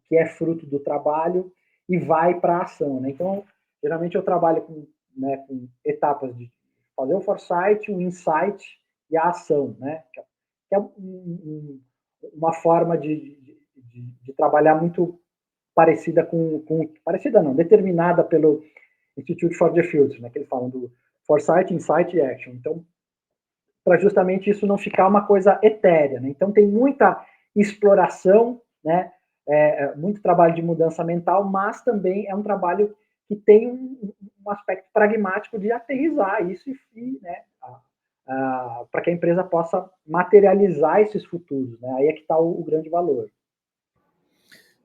que é fruto do trabalho e vai para a ação. Né? Então, geralmente eu trabalho com, né, com etapas de fazer o foresight, o insight e a ação, né? Que é uma forma de trabalhar muito parecida parecida não, determinada pelo Institute for the Future, né, que eles falam do Foresight, Insight e Action. Então, para justamente isso não ficar uma coisa etérea. Né? Então, tem muita exploração, né, muito trabalho de mudança mental, mas também é um trabalho que tem um aspecto pragmático de aterrissar isso e né, para que a empresa possa materializar esses futuros. Né? Aí é que está o grande valor.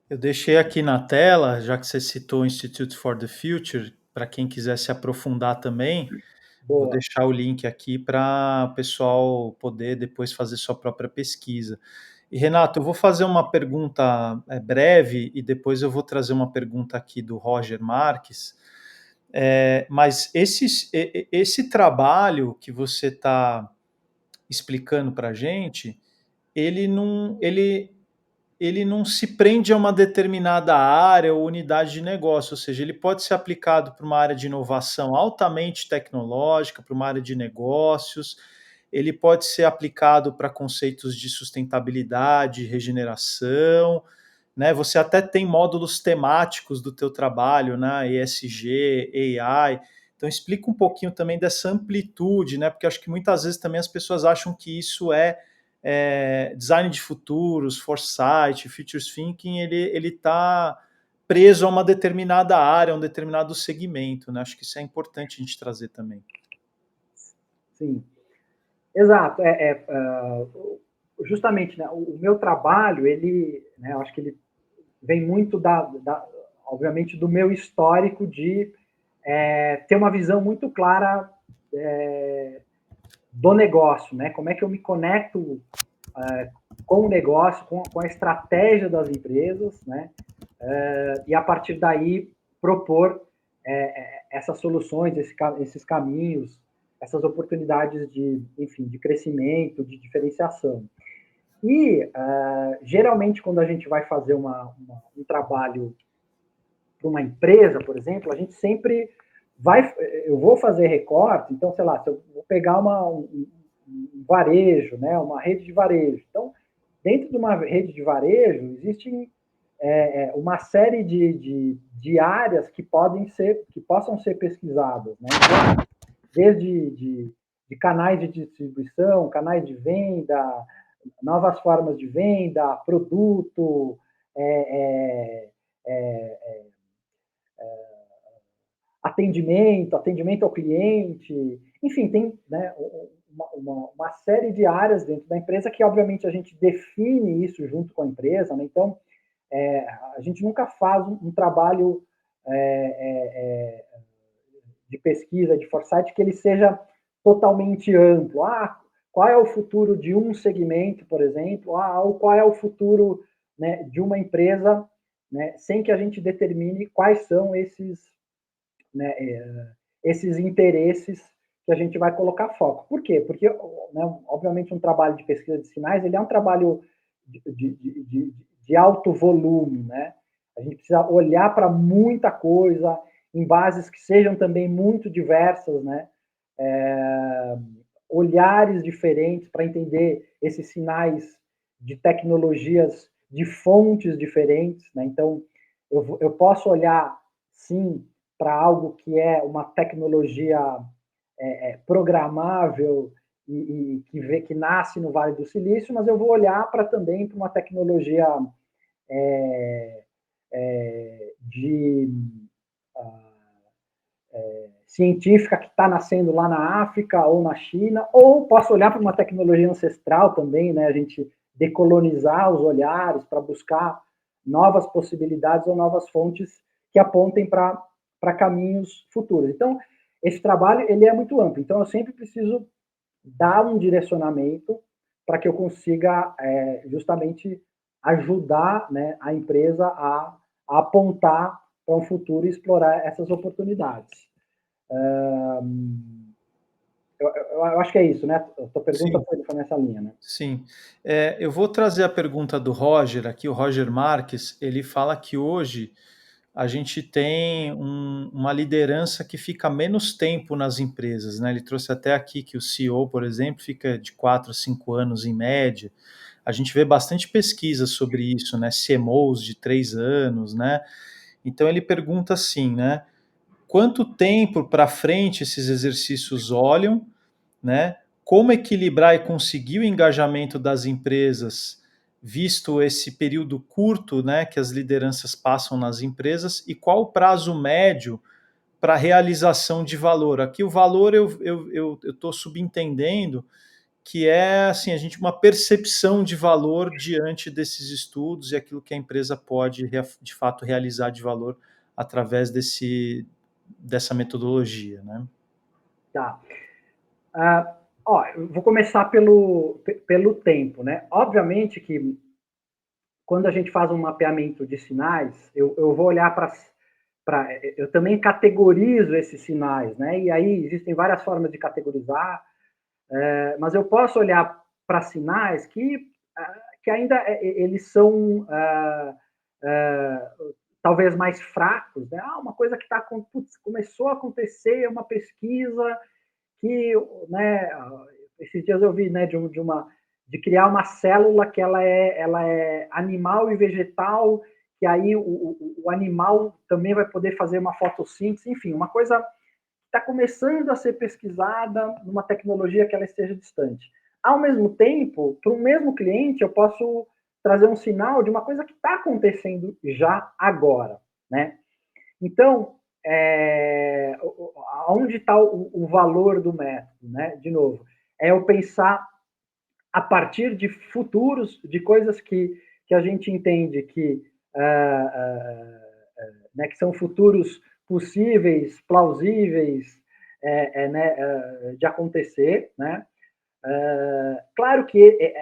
Eu deixei aqui na tela, já que você citou o Institute for the Future, para quem quiser se aprofundar também, vou Boa. deixar o link aqui para o pessoal poder depois fazer sua própria pesquisa. E Renato, eu vou fazer uma pergunta breve e depois eu vou trazer uma pergunta aqui do Roger Marques. Mas esse trabalho que você está explicando para a gente, ele não se prende a uma determinada área ou unidade de negócio, ou seja, ele pode ser aplicado para uma área de inovação altamente tecnológica, para uma área de negócios, ele pode ser aplicado para conceitos de sustentabilidade, regeneração, né? Você até tem módulos temáticos do teu trabalho, né? ESG, AI. Então explica um pouquinho também dessa amplitude, né? Porque acho que muitas vezes também as pessoas acham que isso design de futuros, foresight, futures thinking, ele está preso a uma determinada área, a um determinado segmento, né? Acho que isso é importante a gente trazer também. Sim, exato. Justamente, né, o meu trabalho, ele, né, eu acho que ele vem muito obviamente, do meu histórico de ter uma visão muito clara do negócio, né? Como é que eu me conecto com o negócio, com a estratégia das empresas, né? E a partir daí propor essas soluções, esses caminhos, essas oportunidades enfim, de crescimento, de diferenciação. E geralmente quando a gente vai fazer um trabalho para uma empresa, por exemplo, a gente sempre eu vou fazer recorte, então, sei lá, se eu vou pegar um varejo, né, uma rede de varejo. Então, dentro de uma rede de varejo, existem uma série de áreas que possam ser pesquisadas, né? Então, desde de canais de distribuição, canais de venda, novas formas de venda, produto, atendimento ao cliente, enfim, tem, né, uma série de áreas dentro da empresa que, obviamente, a gente define isso junto com a empresa, né? Então, a gente nunca faz um trabalho de pesquisa, de foresight, que ele seja totalmente amplo. Qual é o futuro de um segmento, por exemplo? Ou qual é o futuro, né, de uma empresa, né, sem que a gente determine quais são esses, né, esses interesses que a gente vai colocar foco. Por quê? Porque, né, obviamente, um trabalho de pesquisa de sinais, ele é um trabalho de alto volume, né? A gente precisa olhar para muita coisa, em bases que sejam também muito diversas, né? Olhares diferentes para entender esses sinais de tecnologias de fontes diferentes, né? Então, eu posso olhar, sim, para algo que é uma tecnologia programável que nasce no Vale do Silício, mas eu vou olhar também para uma tecnologia de científica que está nascendo lá na África ou na China, ou posso olhar para uma tecnologia ancestral também, né? A gente decolonizar os olhares para buscar novas possibilidades ou novas fontes que apontem para caminhos futuros. Então, esse trabalho ele é muito amplo. Então, eu sempre preciso dar um direcionamento para que eu consiga justamente ajudar, né, a empresa a apontar para um futuro e explorar essas oportunidades. Eu acho que é isso, né? A tua pergunta Sim, foi nessa linha, né? sim. Eu vou trazer a pergunta do Roger aqui, o Roger Marques, ele fala que hoje a gente tem uma liderança que fica menos tempo nas empresas, né? Ele trouxe até aqui que o CEO, por exemplo, fica de 4 a 5 anos em média. A gente vê bastante pesquisa sobre isso, né? CMOs de 3 anos, né? Então ele pergunta assim, né? Quanto tempo para frente esses exercícios olham, né? Como equilibrar e conseguir o engajamento das empresas, visto esse período curto, né, que as lideranças passam nas empresas, e qual o prazo médio para realização de valor? Aqui o valor eu estou subentendendo que é assim a gente uma percepção de valor diante desses estudos e aquilo que a empresa pode de fato realizar de valor através dessa metodologia, né? Tá. Eu vou começar pelo tempo, né? Obviamente que quando a gente faz um mapeamento de sinais, eu vou olhar eu também categorizo esses sinais, né? E aí existem várias formas de categorizar, mas eu posso olhar para sinais que ainda eles são talvez mais fracos, né? Uma coisa que começou a acontecer, uma pesquisa que, né, esses dias eu vi, né, de criar uma célula que ela é animal e vegetal, que aí o animal também vai poder fazer uma fotossíntese, enfim, uma coisa que está começando a ser pesquisada numa tecnologia que ela esteja distante. Ao mesmo tempo, para o mesmo cliente, eu posso trazer um sinal de uma coisa que está acontecendo já agora, né? Então, onde está o valor do método, né? De novo, é eu pensar a partir de futuros, de coisas que a gente entende né, que são futuros possíveis, plausíveis, de acontecer, né? Claro que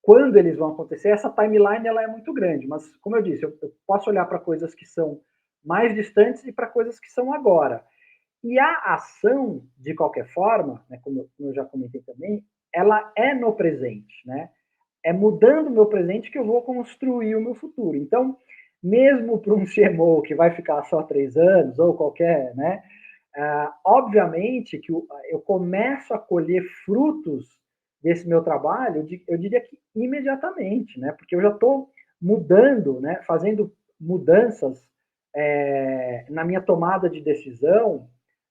quando eles vão acontecer, essa timeline ela é muito grande, mas como eu disse, eu posso olhar para coisas que são mais distantes e para coisas que são agora. E a ação, de qualquer forma, né, como eu já comentei também, ela é no presente, né? É mudando o meu presente que eu vou construir o meu futuro. Então, mesmo para um CMO que vai ficar só 3 anos, ou qualquer, né? Obviamente que eu começo a colher frutos desse meu trabalho, eu diria que imediatamente, né? Porque eu já estou mudando, né? Fazendo mudanças na minha tomada de decisão,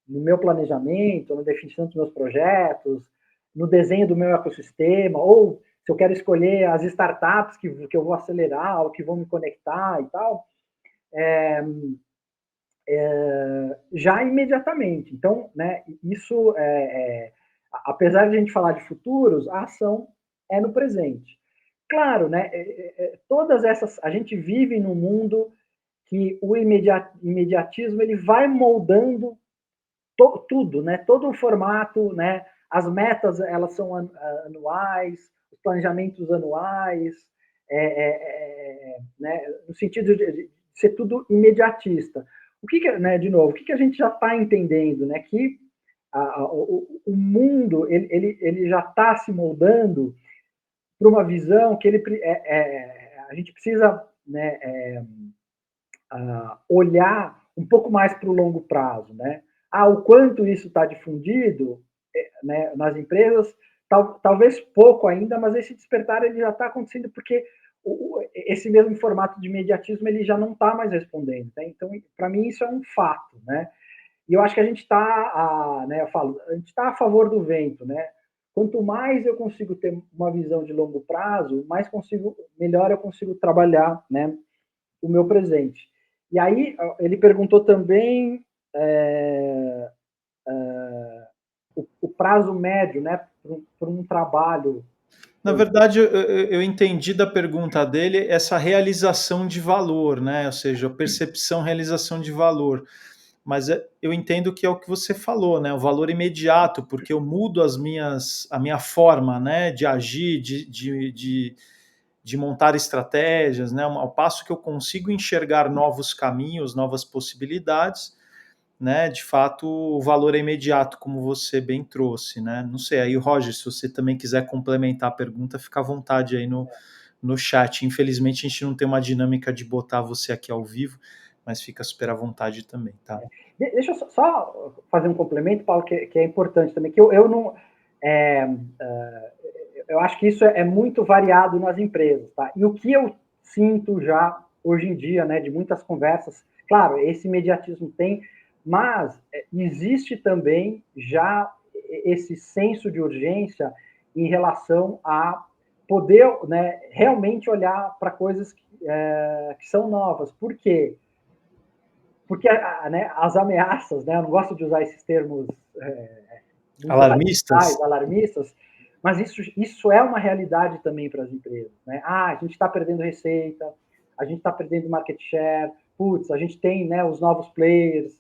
no meu planejamento, na definição dos meus projetos, no desenho do meu ecossistema, ou se eu quero escolher as startups que eu vou acelerar, ou que vão me conectar e tal, já imediatamente. Então, né, isso, apesar de a gente falar de futuros, a ação é no presente. Claro, né, todas essas, a gente vive num mundo que o imediatismo ele vai moldando tudo, né, todo o formato, né, as metas elas são anuais, os planejamentos anuais, né, no sentido de ser tudo imediatista. O que, né, de novo, o que a gente já está entendendo, né? Que o mundo ele já está se moldando para uma visão que a gente precisa, né, olhar um pouco mais para o longo prazo, né? O quanto isso está difundido, né, nas empresas, talvez pouco ainda, mas esse despertar ele já está acontecendo porque esse mesmo formato de imediatismo ele já não está mais respondendo, né? Então, para mim isso é um fato, né? E eu acho que a gente está, né, eu falo, a gente está a favor do vento, né? Quanto mais eu consigo ter uma visão de longo prazo, melhor eu consigo trabalhar, né, o meu presente. E aí ele perguntou também o prazo médio, né, para um trabalho. Na verdade, eu entendi da pergunta dele essa realização de valor, né? Ou seja, percepção, realização de valor. Mas eu entendo que é o que você falou, né? O valor imediato, porque eu mudo a minha forma, né, de agir, de montar estratégias, né? Ao passo que eu consigo enxergar novos caminhos, novas possibilidades, né? De fato, o valor é imediato, como você bem trouxe, né? Não sei, aí, Roger, se você também quiser complementar a pergunta, fica à vontade aí no chat. Infelizmente, a gente não tem uma dinâmica de botar você aqui ao vivo, mas fica super à vontade também, tá? Deixa eu só fazer um complemento, Paulo, que é importante também, que eu não. Eu acho que isso é muito variado nas empresas, tá? E o que eu sinto já hoje em dia, né, de muitas conversas, claro, esse imediatismo tem, mas existe também já esse senso de urgência em relação a poder, né, realmente olhar para coisas que são novas. Por quê? Porque né, as ameaças, né, eu não gosto de usar esses termos muito Alarmistas? radicais, alarmistas, mas isso é uma realidade também para as empresas. Né? A gente está perdendo receita, a gente está perdendo market share, putz, a gente tem, né, os novos players,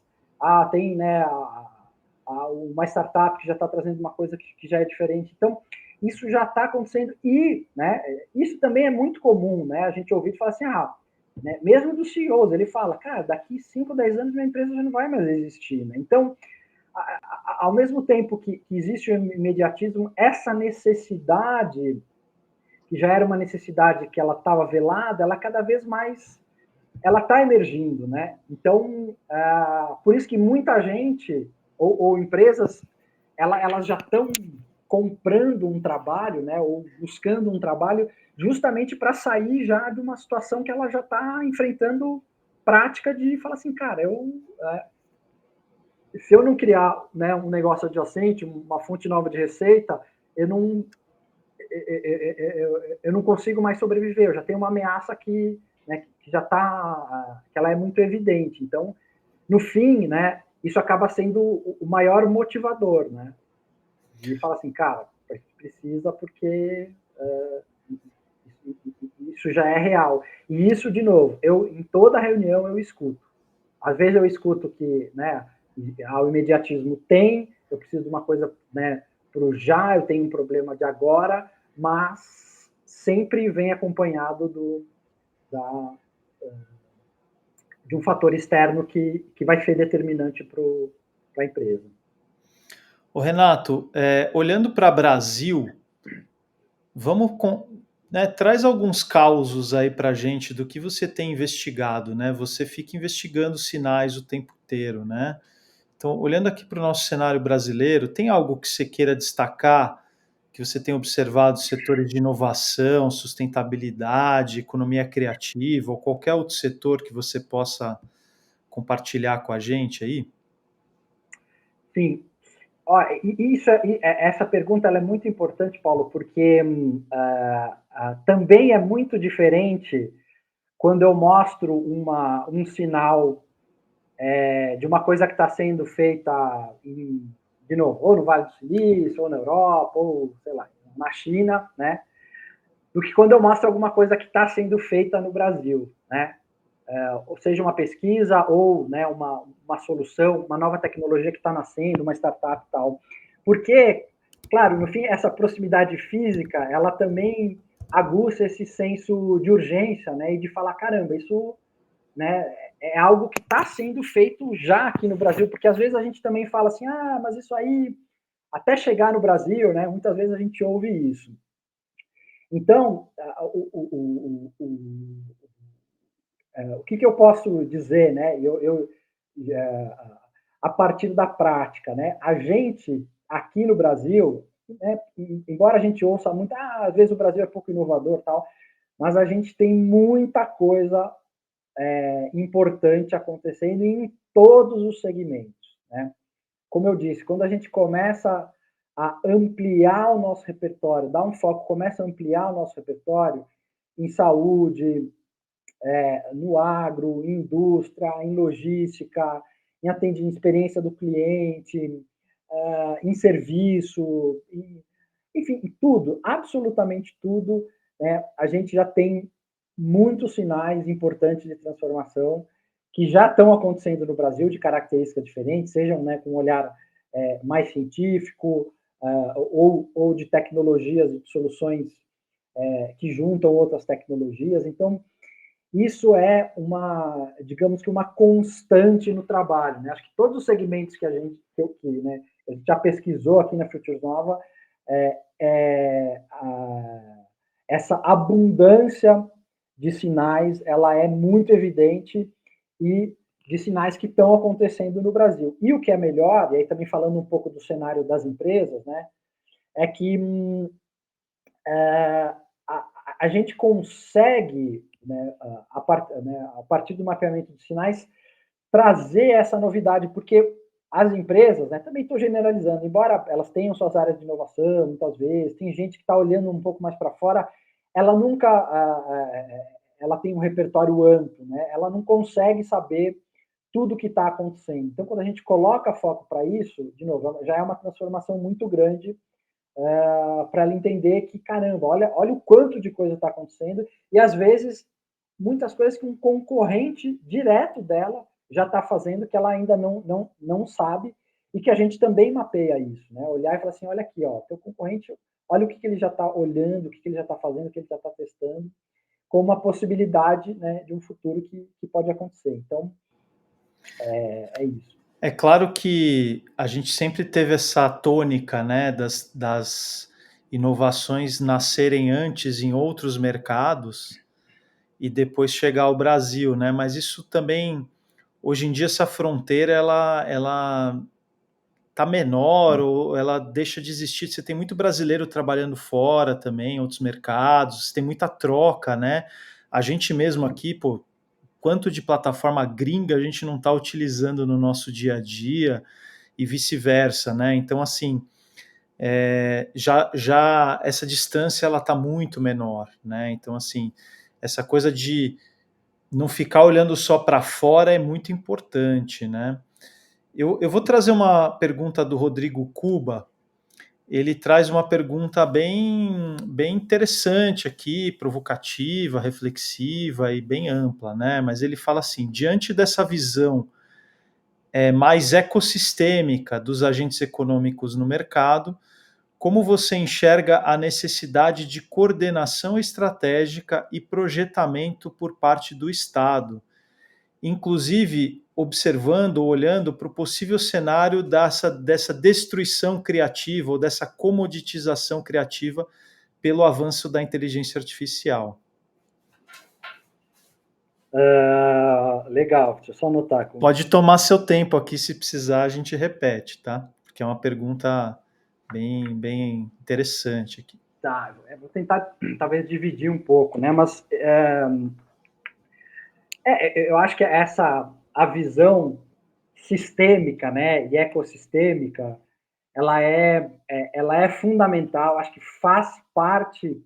tem, né, uma startup que já está trazendo uma coisa que já é diferente. Então, isso já está acontecendo e, né, isso também é muito comum, né, a gente ouvir falar assim, né, mesmo dos CEOs, ele fala, cara, daqui 5, 10 anos minha empresa já não vai mais existir. Né? Então, ao mesmo tempo que existe o imediatismo, essa necessidade, que já era uma necessidade que ela estava velada, ela cada vez mais ela está emergindo, né? Então, por isso que muita gente ou empresas, elas já estão comprando um trabalho, né? Ou buscando um trabalho justamente para sair já de uma situação que ela já está enfrentando prática de falar assim, cara, se eu não criar, né, um negócio adjacente, uma fonte nova de receita, eu não, eu não consigo mais sobreviver. Eu já tenho uma ameaça né, que já está, que ela é muito evidente. Então, no fim, né, isso acaba sendo o maior motivador, né? De falar assim, cara, a gente precisa porque isso já é real. E isso, de novo, em toda reunião eu escuto. Às vezes eu escuto que, né, o imediatismo eu preciso de uma coisa, né, para o já, eu tenho um problema de agora, mas sempre vem acompanhado de um fator externo que vai ser determinante para a empresa. Ô Renato, olhando para o Brasil, vamos né, traz alguns causos aí para a gente do que você tem investigado, né? Você fica investigando sinais o tempo inteiro, né? Então, olhando aqui para o nosso cenário brasileiro, tem algo que você queira destacar, que você tem observado setores de inovação, sustentabilidade, economia criativa, ou qualquer outro setor que você possa compartilhar com a gente aí? Sim. Essa pergunta ela é muito importante, Paulo, porque também é muito diferente quando eu mostro um sinal de uma coisa que está sendo feita, de novo, ou no Vale do Silício, ou na Europa, ou, sei lá, na China, né? Do que quando eu mostro alguma coisa que está sendo feita no Brasil, né? Ou seja, uma pesquisa ou, né, uma solução, uma nova tecnologia que está nascendo, uma startup e tal. Porque, claro, no fim, essa proximidade física, ela também aguça esse senso de urgência, né, e de falar, caramba, isso, né, é algo que está sendo feito já aqui no Brasil, porque às vezes a gente também fala assim, mas isso aí, até chegar no Brasil, né, muitas vezes a gente ouve isso. Então, o que eu posso dizer, né, a partir da prática, né, a gente, aqui no Brasil, né, embora a gente ouça muito, às vezes o Brasil é pouco inovador e tal, mas a gente tem muita coisa importante acontecendo em todos os segmentos, né? Como eu disse, quando a gente começa a ampliar o nosso repertório, dá um foco, começa a ampliar o nosso repertório em saúde, no agro, em indústria, em logística, em atendimento, experiência do cliente, em serviço, enfim, em tudo, absolutamente tudo, né, a gente já tem muitos sinais importantes de transformação que já estão acontecendo no Brasil de características diferentes, sejam, né, com um olhar mais científico ou de tecnologias e de soluções que juntam outras tecnologias. Então, isso é uma, digamos que uma constante no trabalho, né? Acho que todos os segmentos que a gente, né, a gente já pesquisou aqui na Futures Nova, é, é, a, essa abundância de sinais, ela é muito evidente e de sinais que estão acontecendo no Brasil. E o que é melhor, e aí também falando um pouco do cenário das empresas, né, é que a gente consegue, né, a partir do mapeamento de sinais, trazer essa novidade, porque as empresas, né, também estou generalizando, embora elas tenham suas áreas de inovação, muitas vezes, tem gente que está olhando um pouco mais para fora, ela nunca, ela tem um repertório amplo, né, ela não consegue saber tudo o que está acontecendo. Então, quando a gente coloca foco para isso, de novo, já é uma transformação muito grande para ela entender que, caramba, olha o quanto de coisa está acontecendo, e às vezes, muitas coisas que um concorrente direto dela já está fazendo que ela ainda não sabe, e que a gente também mapeia isso, né? Olhar e falar assim, olha aqui, ó, teu concorrente, olha o que ele já está olhando, o que ele já está fazendo, o que ele já está testando, como uma possibilidade, né, de um futuro que pode acontecer. Então, é isso. É claro que a gente sempre teve essa tônica, né, das inovações nascerem antes em outros mercados e depois chegar ao Brasil, né? Mas isso também, hoje em dia, essa fronteira ela tá menor ou ela deixa de existir. Você tem muito brasileiro trabalhando fora também, em outros mercados, tem muita troca, né? A gente mesmo aqui, pô, quanto de plataforma gringa a gente não está utilizando no nosso dia a dia e vice-versa, né? Então, assim, já essa distância ela está muito menor, né? Então, assim, essa coisa de não ficar olhando só para fora é muito importante, né? Eu vou trazer uma pergunta do Rodrigo Cuba. Ele traz uma pergunta bem interessante aqui, provocativa, reflexiva e bem ampla, né? Mas ele fala assim: diante dessa visão mais ecossistêmica dos agentes econômicos no mercado, como você enxerga a necessidade de coordenação estratégica e projetamento por parte do Estado, inclusive observando ou olhando para o possível cenário dessa destruição criativa ou dessa comoditização criativa pelo avanço da inteligência artificial? Legal, deixa eu só anotar. Pode tomar seu tempo aqui, se precisar, a gente repete, tá? Porque é uma pergunta bem interessante aqui. Tá, vou tentar talvez dividir um pouco, né? Mas eu acho que a visão sistêmica, né, e ecossistêmica, ela é fundamental. Acho que faz parte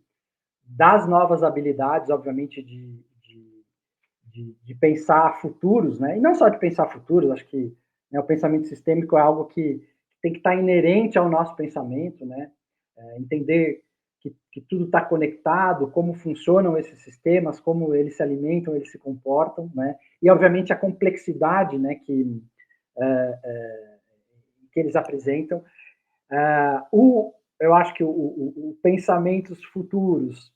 das novas habilidades, obviamente, de pensar futuros, né? E não só de pensar futuros. Acho que, né, o pensamento sistêmico é algo que tem que estar inerente ao nosso pensamento, né? Entender que tudo está conectado, como funcionam esses sistemas, como eles se alimentam, eles se comportam, né? E, obviamente, a complexidade, né, que eles apresentam. Eu acho que o pensamentos futuros,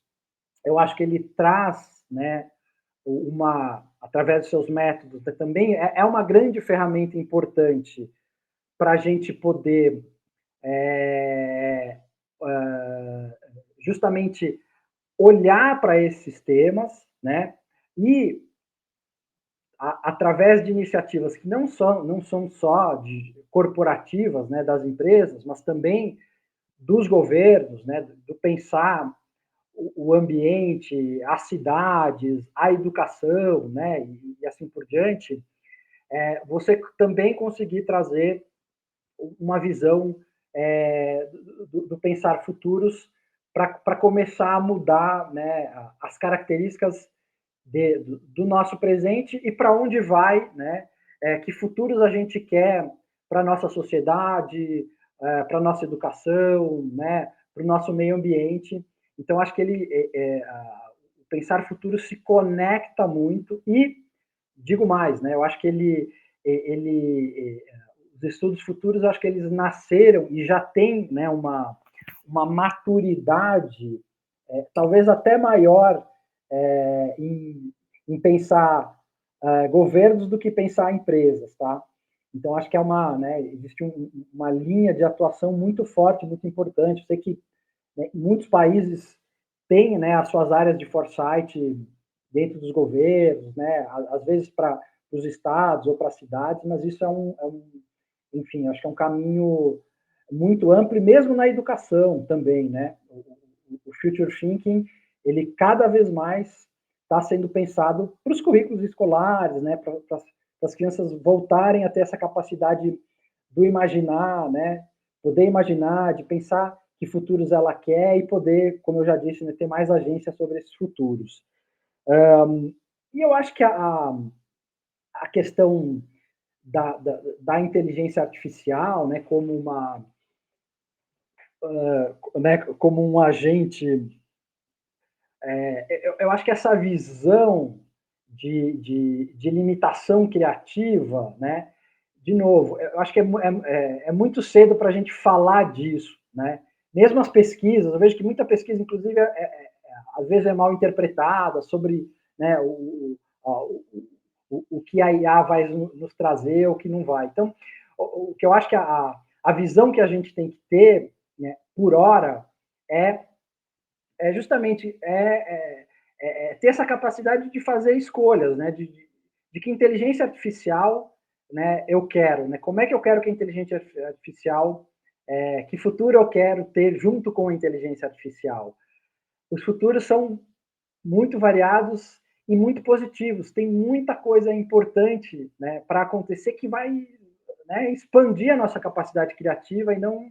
eu acho que ele traz, né, uma através dos seus métodos, também é uma grande ferramenta importante para a gente poder é, justamente olhar para esses temas, né? E através de iniciativas que não são só corporativas, né, das empresas, mas também dos governos, né, do pensar o ambiente, as cidades, a educação, né, e assim por diante, você também conseguir trazer uma visão do pensar futuros para começar a mudar, né, as características do nosso presente e para onde vai, né? Que futuros a gente quer para a nossa sociedade, para a nossa educação, né? Para o nosso meio ambiente. Então, acho que o pensar futuro se conecta muito e, digo mais, né? Eu acho que os estudos futuros, eu acho que eles nasceram e já têm, né, uma maturidade talvez até maior em pensar governos do que pensar empresas, tá? Então acho que né, existe uma linha de atuação muito forte, muito importante. Eu sei que, né, muitos países têm, né, as suas áreas de foresight dentro dos governos, né, às vezes para os estados ou para as cidades, mas isso enfim, acho que é um caminho muito amplo, e mesmo na educação também, né? O Future Thinking, ele cada vez mais está sendo pensado para os currículos escolares, né? Para as crianças voltarem a ter essa capacidade do imaginar, né? Poder imaginar, de pensar que futuros ela quer e poder, como eu já disse, né, ter mais agência sobre esses futuros. E eu acho que a questão da inteligência artificial, né, né, como um agente, eu acho que essa visão de limitação criativa, né, de novo, eu acho que é muito cedo para a gente falar disso, né? Mesmo as pesquisas, eu vejo que muita pesquisa, inclusive, às vezes é mal interpretada sobre, né, o que a IA vai nos trazer, o que não vai. Então, o que eu acho que a visão que a gente tem que ter, né, por hora, é, justamente ter essa capacidade de fazer escolhas, né, de que inteligência artificial, né, eu quero, né, como é que eu quero que a inteligência artificial, que futuro eu quero ter junto com a inteligência artificial. Os futuros são muito variados e muito positivos. Tem muita coisa importante, né, para acontecer que vai, né, expandir a nossa capacidade criativa e não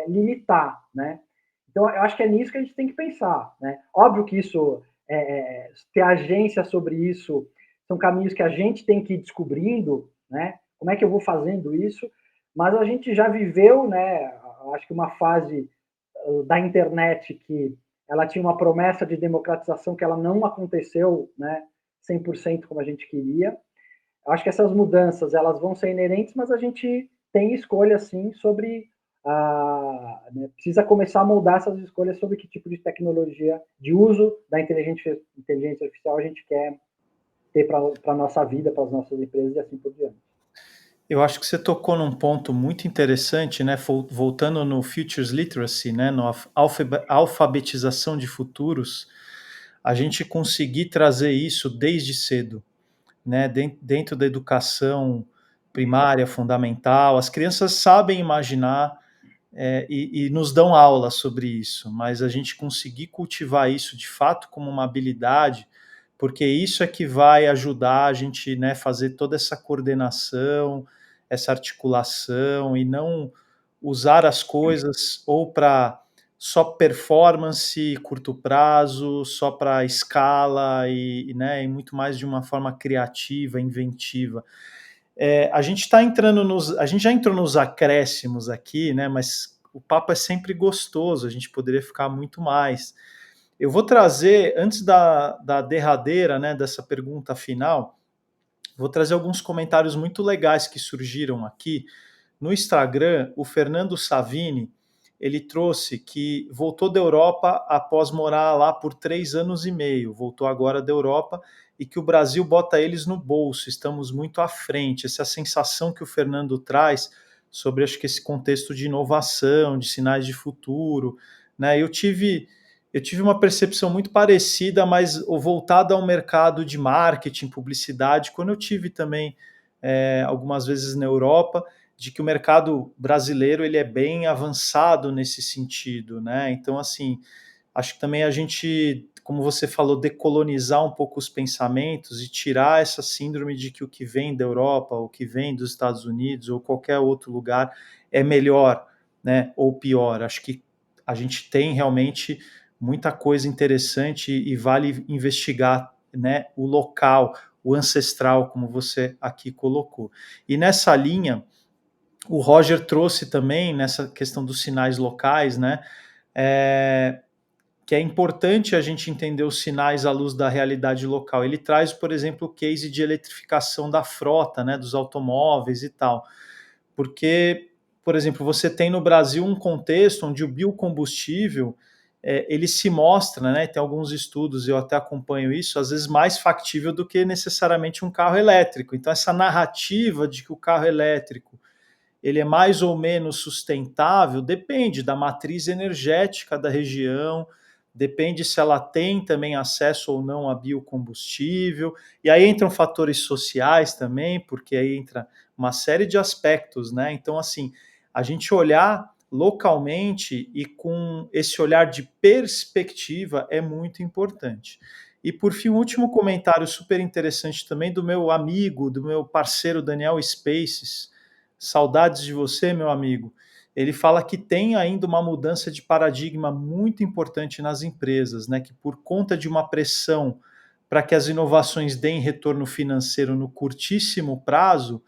limitar, né? Então, eu acho que é nisso que a gente tem que pensar, né? Óbvio que isso, ter agência sobre isso, são caminhos que a gente tem que ir descobrindo, né? Como é que eu vou fazendo isso? Mas a gente já viveu, né? Acho que uma fase da internet que ela tinha uma promessa de democratização que ela não aconteceu, né? 100% como a gente queria. Eu acho que essas mudanças elas vão ser inerentes, mas a gente tem escolha sim sobre né, precisa começar a moldar essas escolhas sobre que tipo de tecnologia de uso da inteligência artificial a gente quer ter para a nossa vida, para as nossas empresas e assim por diante. Eu acho que você tocou num ponto muito interessante, né? Voltando no Futures Literacy, né? Na alfabetização de futuros, a gente conseguir trazer isso desde cedo, né? Dentro da educação primária, fundamental, as crianças sabem imaginar e nos dão aula sobre isso, mas a gente conseguir cultivar isso de fato como uma habilidade, porque isso é que vai ajudar a gente, né, fazer toda essa coordenação, essa articulação e não usar as coisas ou para só performance, curto prazo, só para escala né, e muito mais de uma forma criativa, inventiva. A gente está entrando a gente já entrou nos acréscimos aqui, né? Mas o papo é sempre gostoso, a gente poderia ficar muito mais. Eu vou trazer, antes da derradeira, né, dessa pergunta final, vou trazer alguns comentários muito legais que surgiram aqui. No Instagram, o Fernando Savini, ele trouxe que voltou da Europa após morar lá por 3 anos e meio, voltou agora da Europa, e que o Brasil bota eles no bolso, estamos muito à frente. Essa sensação que o Fernando traz sobre, acho que esse contexto de inovação, de sinais de futuro, né? Eu tive uma percepção muito parecida, mas voltada ao mercado de marketing, publicidade, quando eu tive também algumas vezes na Europa, de que o mercado brasileiro ele é bem avançado nesse sentido, né? Então, assim, acho que também a gente, como você falou, decolonizar um pouco os pensamentos e tirar essa síndrome de que o que vem da Europa, o que vem dos Estados Unidos ou qualquer outro lugar é melhor, né, ou pior. Acho que a gente tem realmente muita coisa interessante e vale investigar, né, o local, o ancestral, como você aqui colocou. E nessa linha, o Roger trouxe também, nessa questão dos sinais locais, né, que é importante a gente entender os sinais à luz da realidade local. Ele traz, por exemplo, o case de eletrificação da frota, né, dos automóveis e tal. Porque, por exemplo, você tem no Brasil um contexto onde o biocombustível ele se mostra, né, tem alguns estudos, eu até acompanho isso, às vezes mais factível do que necessariamente um carro elétrico. Então, essa narrativa de que o carro elétrico ele é mais ou menos sustentável, depende da matriz energética da região, depende se ela tem também acesso ou não a biocombustível, e aí entram fatores sociais também, porque aí entra uma série de aspectos, né? Então, assim, a gente olhar localmente e com esse olhar de perspectiva é muito importante. E por fim, um último comentário super interessante também do meu amigo, do meu parceiro Daniel Spaces. Saudades de você, meu amigo. Ele fala que tem ainda uma mudança de paradigma muito importante nas empresas, né? Que por conta de uma pressão para que as inovações deem retorno financeiro no curtíssimo prazo,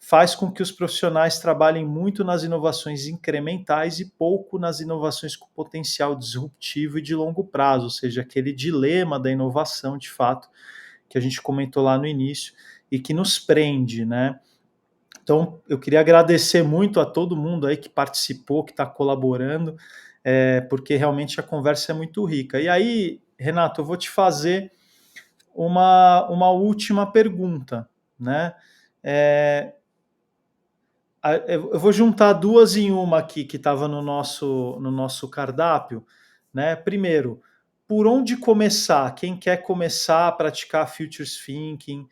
faz com que os profissionais trabalhem muito nas inovações incrementais e pouco nas inovações com potencial disruptivo e de longo prazo, ou seja, aquele dilema da inovação, de fato, que a gente comentou lá no início e que nos prende, né? Então, eu queria agradecer muito a todo mundo aí que participou, que está colaborando, porque realmente a conversa é muito rica. E aí, Renato, eu vou te fazer uma última pergunta, né? É, eu vou juntar duas em uma aqui que estava no nosso cardápio, né? Primeiro, por onde começar? Quem quer começar a praticar Futures Thinking?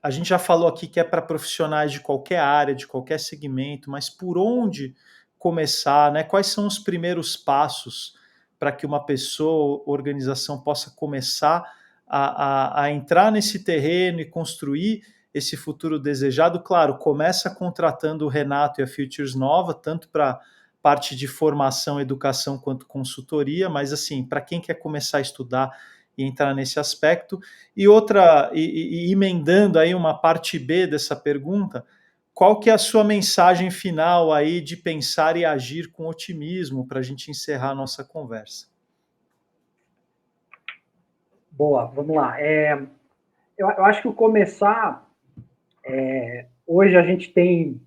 A gente já falou aqui que é para profissionais de qualquer área, de qualquer segmento, mas por onde começar, né? Quais são os primeiros passos para que uma pessoa, organização possa começar a entrar nesse terreno e construir esse futuro desejado? Claro, começa contratando o Renato e a Futures Nova, tanto para parte de formação, educação, quanto consultoria, mas assim, para quem quer começar a estudar e entrar nesse aspecto. E outra, e emendando aí uma parte B dessa pergunta, qual que é a sua mensagem final aí de pensar e agir com otimismo para a gente encerrar a nossa conversa? Boa, vamos lá. Eu acho que o começar, hoje a gente tem,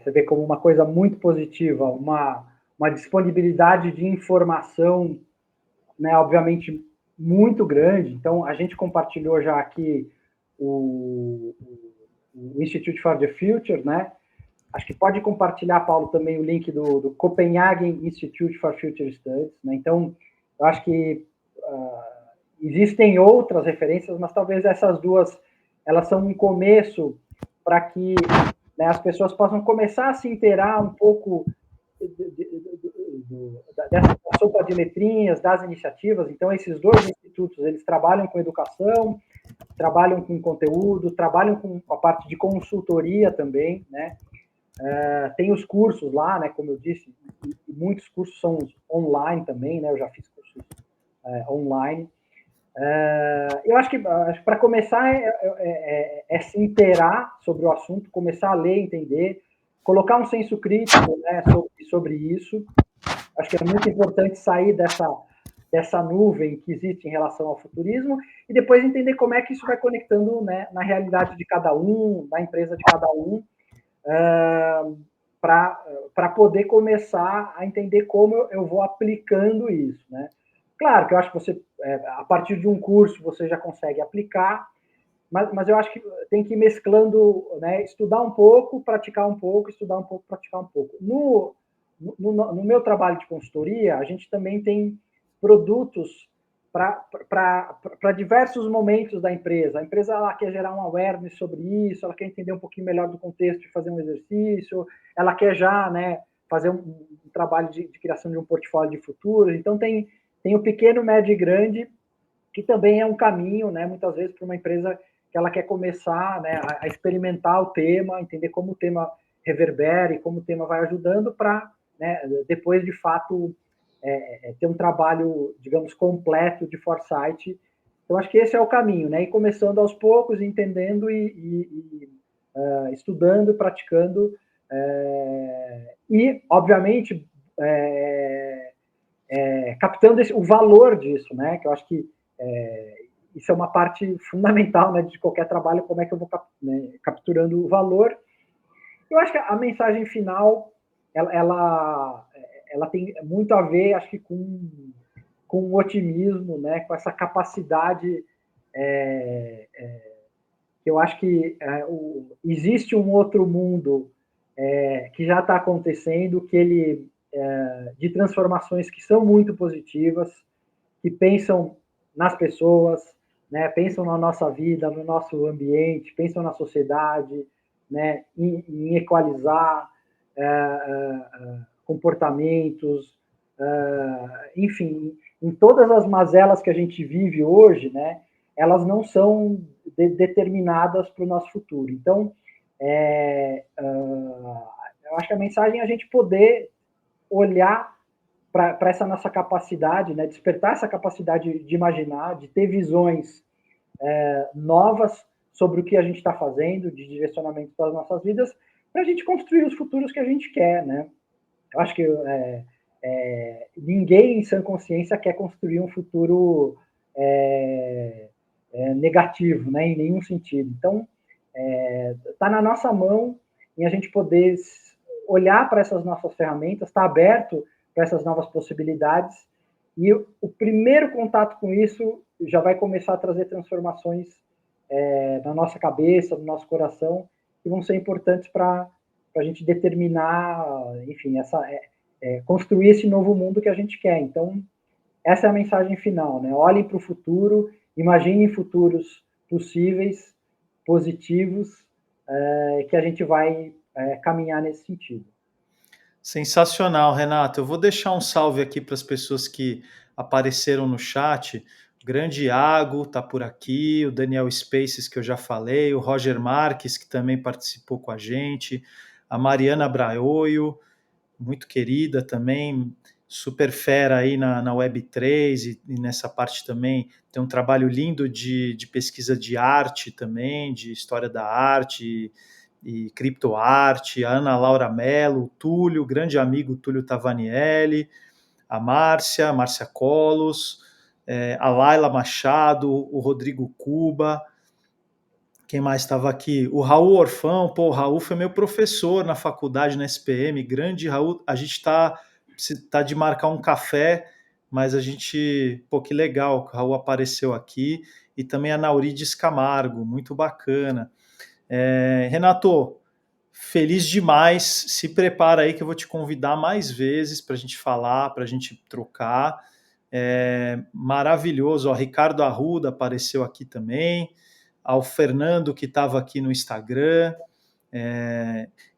você vê como uma coisa muito positiva, uma disponibilidade de informação, né, obviamente muito grande. Então, a gente compartilhou já aqui o Institute for the Future, né? Acho que pode compartilhar, Paulo, também o link do Copenhagen Institute for Future Studies, né? Então, eu acho que existem outras referências, mas talvez essas duas, elas são um começo para que, né, as pessoas possam começar a se inteirar um pouco dessa sopa de letrinhas, das iniciativas. Então, esses dois institutos, eles trabalham com educação, trabalham com conteúdo, trabalham com a parte de consultoria também, né? Tem os cursos lá, né? Como eu disse, e muitos cursos são online também, né? Eu já fiz cursos online. Eu acho que para começar é se inteirar sobre o assunto, começar a ler, entender, colocar um senso crítico, né, sobre isso. Acho que é muito importante sair dessa nuvem que existe em relação ao futurismo e depois entender como é que isso vai conectando, né, na realidade de cada um, na empresa de cada um. para poder começar a entender como eu vou aplicando isso, né? Claro que eu acho que você, a partir de um curso, você já consegue aplicar, mas eu acho que tem que ir mesclando, né? Estudar um pouco, praticar um pouco, estudar um pouco, praticar um pouco. No meu trabalho de consultoria, a gente também tem produtos para diversos momentos da empresa. A empresa ela quer gerar um awareness sobre isso, ela quer entender um pouquinho melhor do contexto de fazer um exercício, ela quer já, né, fazer um trabalho de criação de um portfólio de futuros. Então, tem o pequeno, médio e grande, que também é um caminho, né, muitas vezes, para uma empresa que ela quer começar, né, a experimentar o tema, entender como o tema reverbera e como o tema vai ajudando para, né, depois, de fato, ter um trabalho, digamos, completo de foresight. Então, acho que esse é o caminho, né? Ir começando aos poucos, entendendo e estudando, praticando. E, obviamente, captando o valor disso, né? Que eu acho que isso é uma parte fundamental, né, de qualquer trabalho, como é que eu vou capturando o valor. Eu acho que a mensagem final, ela tem muito a ver, acho que com o otimismo, né, com essa capacidade que eu acho que existe um outro mundo que já está acontecendo, que ele de transformações que são muito positivas, que pensam nas pessoas, né, pensam na nossa vida, no nosso ambiente, pensam na sociedade, né, em equalizar comportamentos, enfim, em todas as mazelas que a gente vive hoje, né, elas não são determinadas para o nosso futuro. Então, eu acho que a mensagem é a gente poder olhar para essa nossa capacidade, né, despertar essa capacidade de imaginar, de ter visões novas sobre o que a gente está fazendo, de direcionamento das nossas vidas, para a gente construir os futuros que a gente quer, né? Eu acho que ninguém em sã consciência quer construir um futuro negativo, né, em nenhum sentido. Então, está na nossa mão em a gente poder olhar para essas nossas ferramentas, estar aberto para essas novas possibilidades, e o primeiro contato com isso já vai começar a trazer transformações na nossa cabeça, no nosso coração, que vão ser importantes para a gente determinar, enfim, construir esse novo mundo que a gente quer. Então, essa é a mensagem final, né? Olhem para o futuro, imaginem futuros possíveis, positivos, que a gente vai caminhar nesse sentido. Sensacional, Renato. Eu vou deixar um salve aqui para as pessoas que apareceram no chat. O grande Iago está por aqui, o Daniel Spaces, que eu já falei, o Roger Marques, que também participou com a gente, a Mariana Braioio, muito querida também, super fera aí na Web3 e nessa parte também. Tem um trabalho lindo de pesquisa de arte também, de história da arte e criptoarte, a Ana Laura Mello, o Túlio, grande amigo Túlio Tavanielli, a Márcia Colos, a Laila Machado, o Rodrigo Cuba, quem mais estava aqui? O Raul Orfão, pô, o Raul foi meu professor na faculdade, na SPM, grande Raul, a gente tá de marcar um café, mas a gente, pô, que legal, o Raul apareceu aqui, e também a Naurides Camargo, muito bacana. Renato, feliz demais. Se prepara aí que eu vou te convidar mais vezes para a gente falar, para a gente trocar. Maravilhoso. Ó, Ricardo Arruda apareceu aqui também. Ao Fernando que estava aqui no Instagram.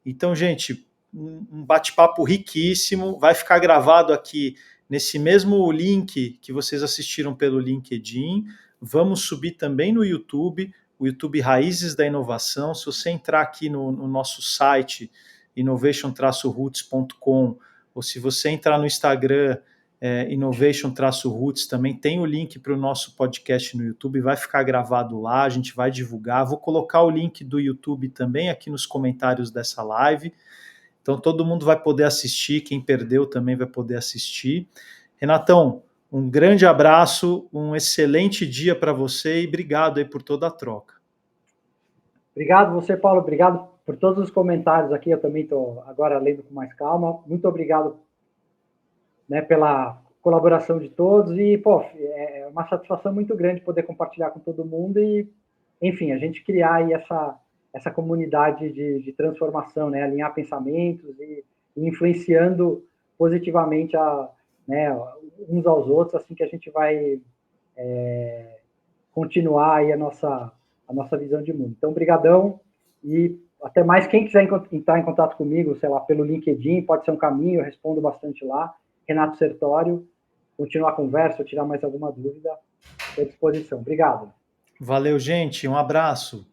Então, gente, um bate-papo riquíssimo. Vai ficar gravado aqui nesse mesmo link que vocês assistiram pelo LinkedIn. Vamos subir também no YouTube, o YouTube Raízes da Inovação. Se você entrar aqui no nosso site, innovation-roots.com, ou se você entrar no Instagram, Innovation-Roots, também tem o link para o nosso podcast no YouTube, vai ficar gravado lá, a gente vai divulgar. Vou colocar o link do YouTube também aqui nos comentários dessa live. Então todo mundo vai poder assistir, quem perdeu também vai poder assistir. Renatão, um grande abraço, um excelente dia para você e obrigado aí por toda a troca. Obrigado você, Paulo. Obrigado por todos os comentários aqui, eu também estou agora lendo com mais calma. Muito obrigado, né, pela colaboração de todos e, pô, é uma satisfação muito grande poder compartilhar com todo mundo e, enfim, a gente criar aí essa comunidade de transformação, né, alinhar pensamentos e influenciando positivamente né, uns aos outros, assim que a gente vai continuar aí a nossa visão de mundo. Então, brigadão e até mais. Quem quiser entrar em contato comigo, sei lá, pelo LinkedIn, pode ser um caminho, eu respondo bastante lá. Renato Sertório, continuar a conversa, ou tirar mais alguma dúvida, estou à disposição. Obrigado. Valeu, gente. Um abraço.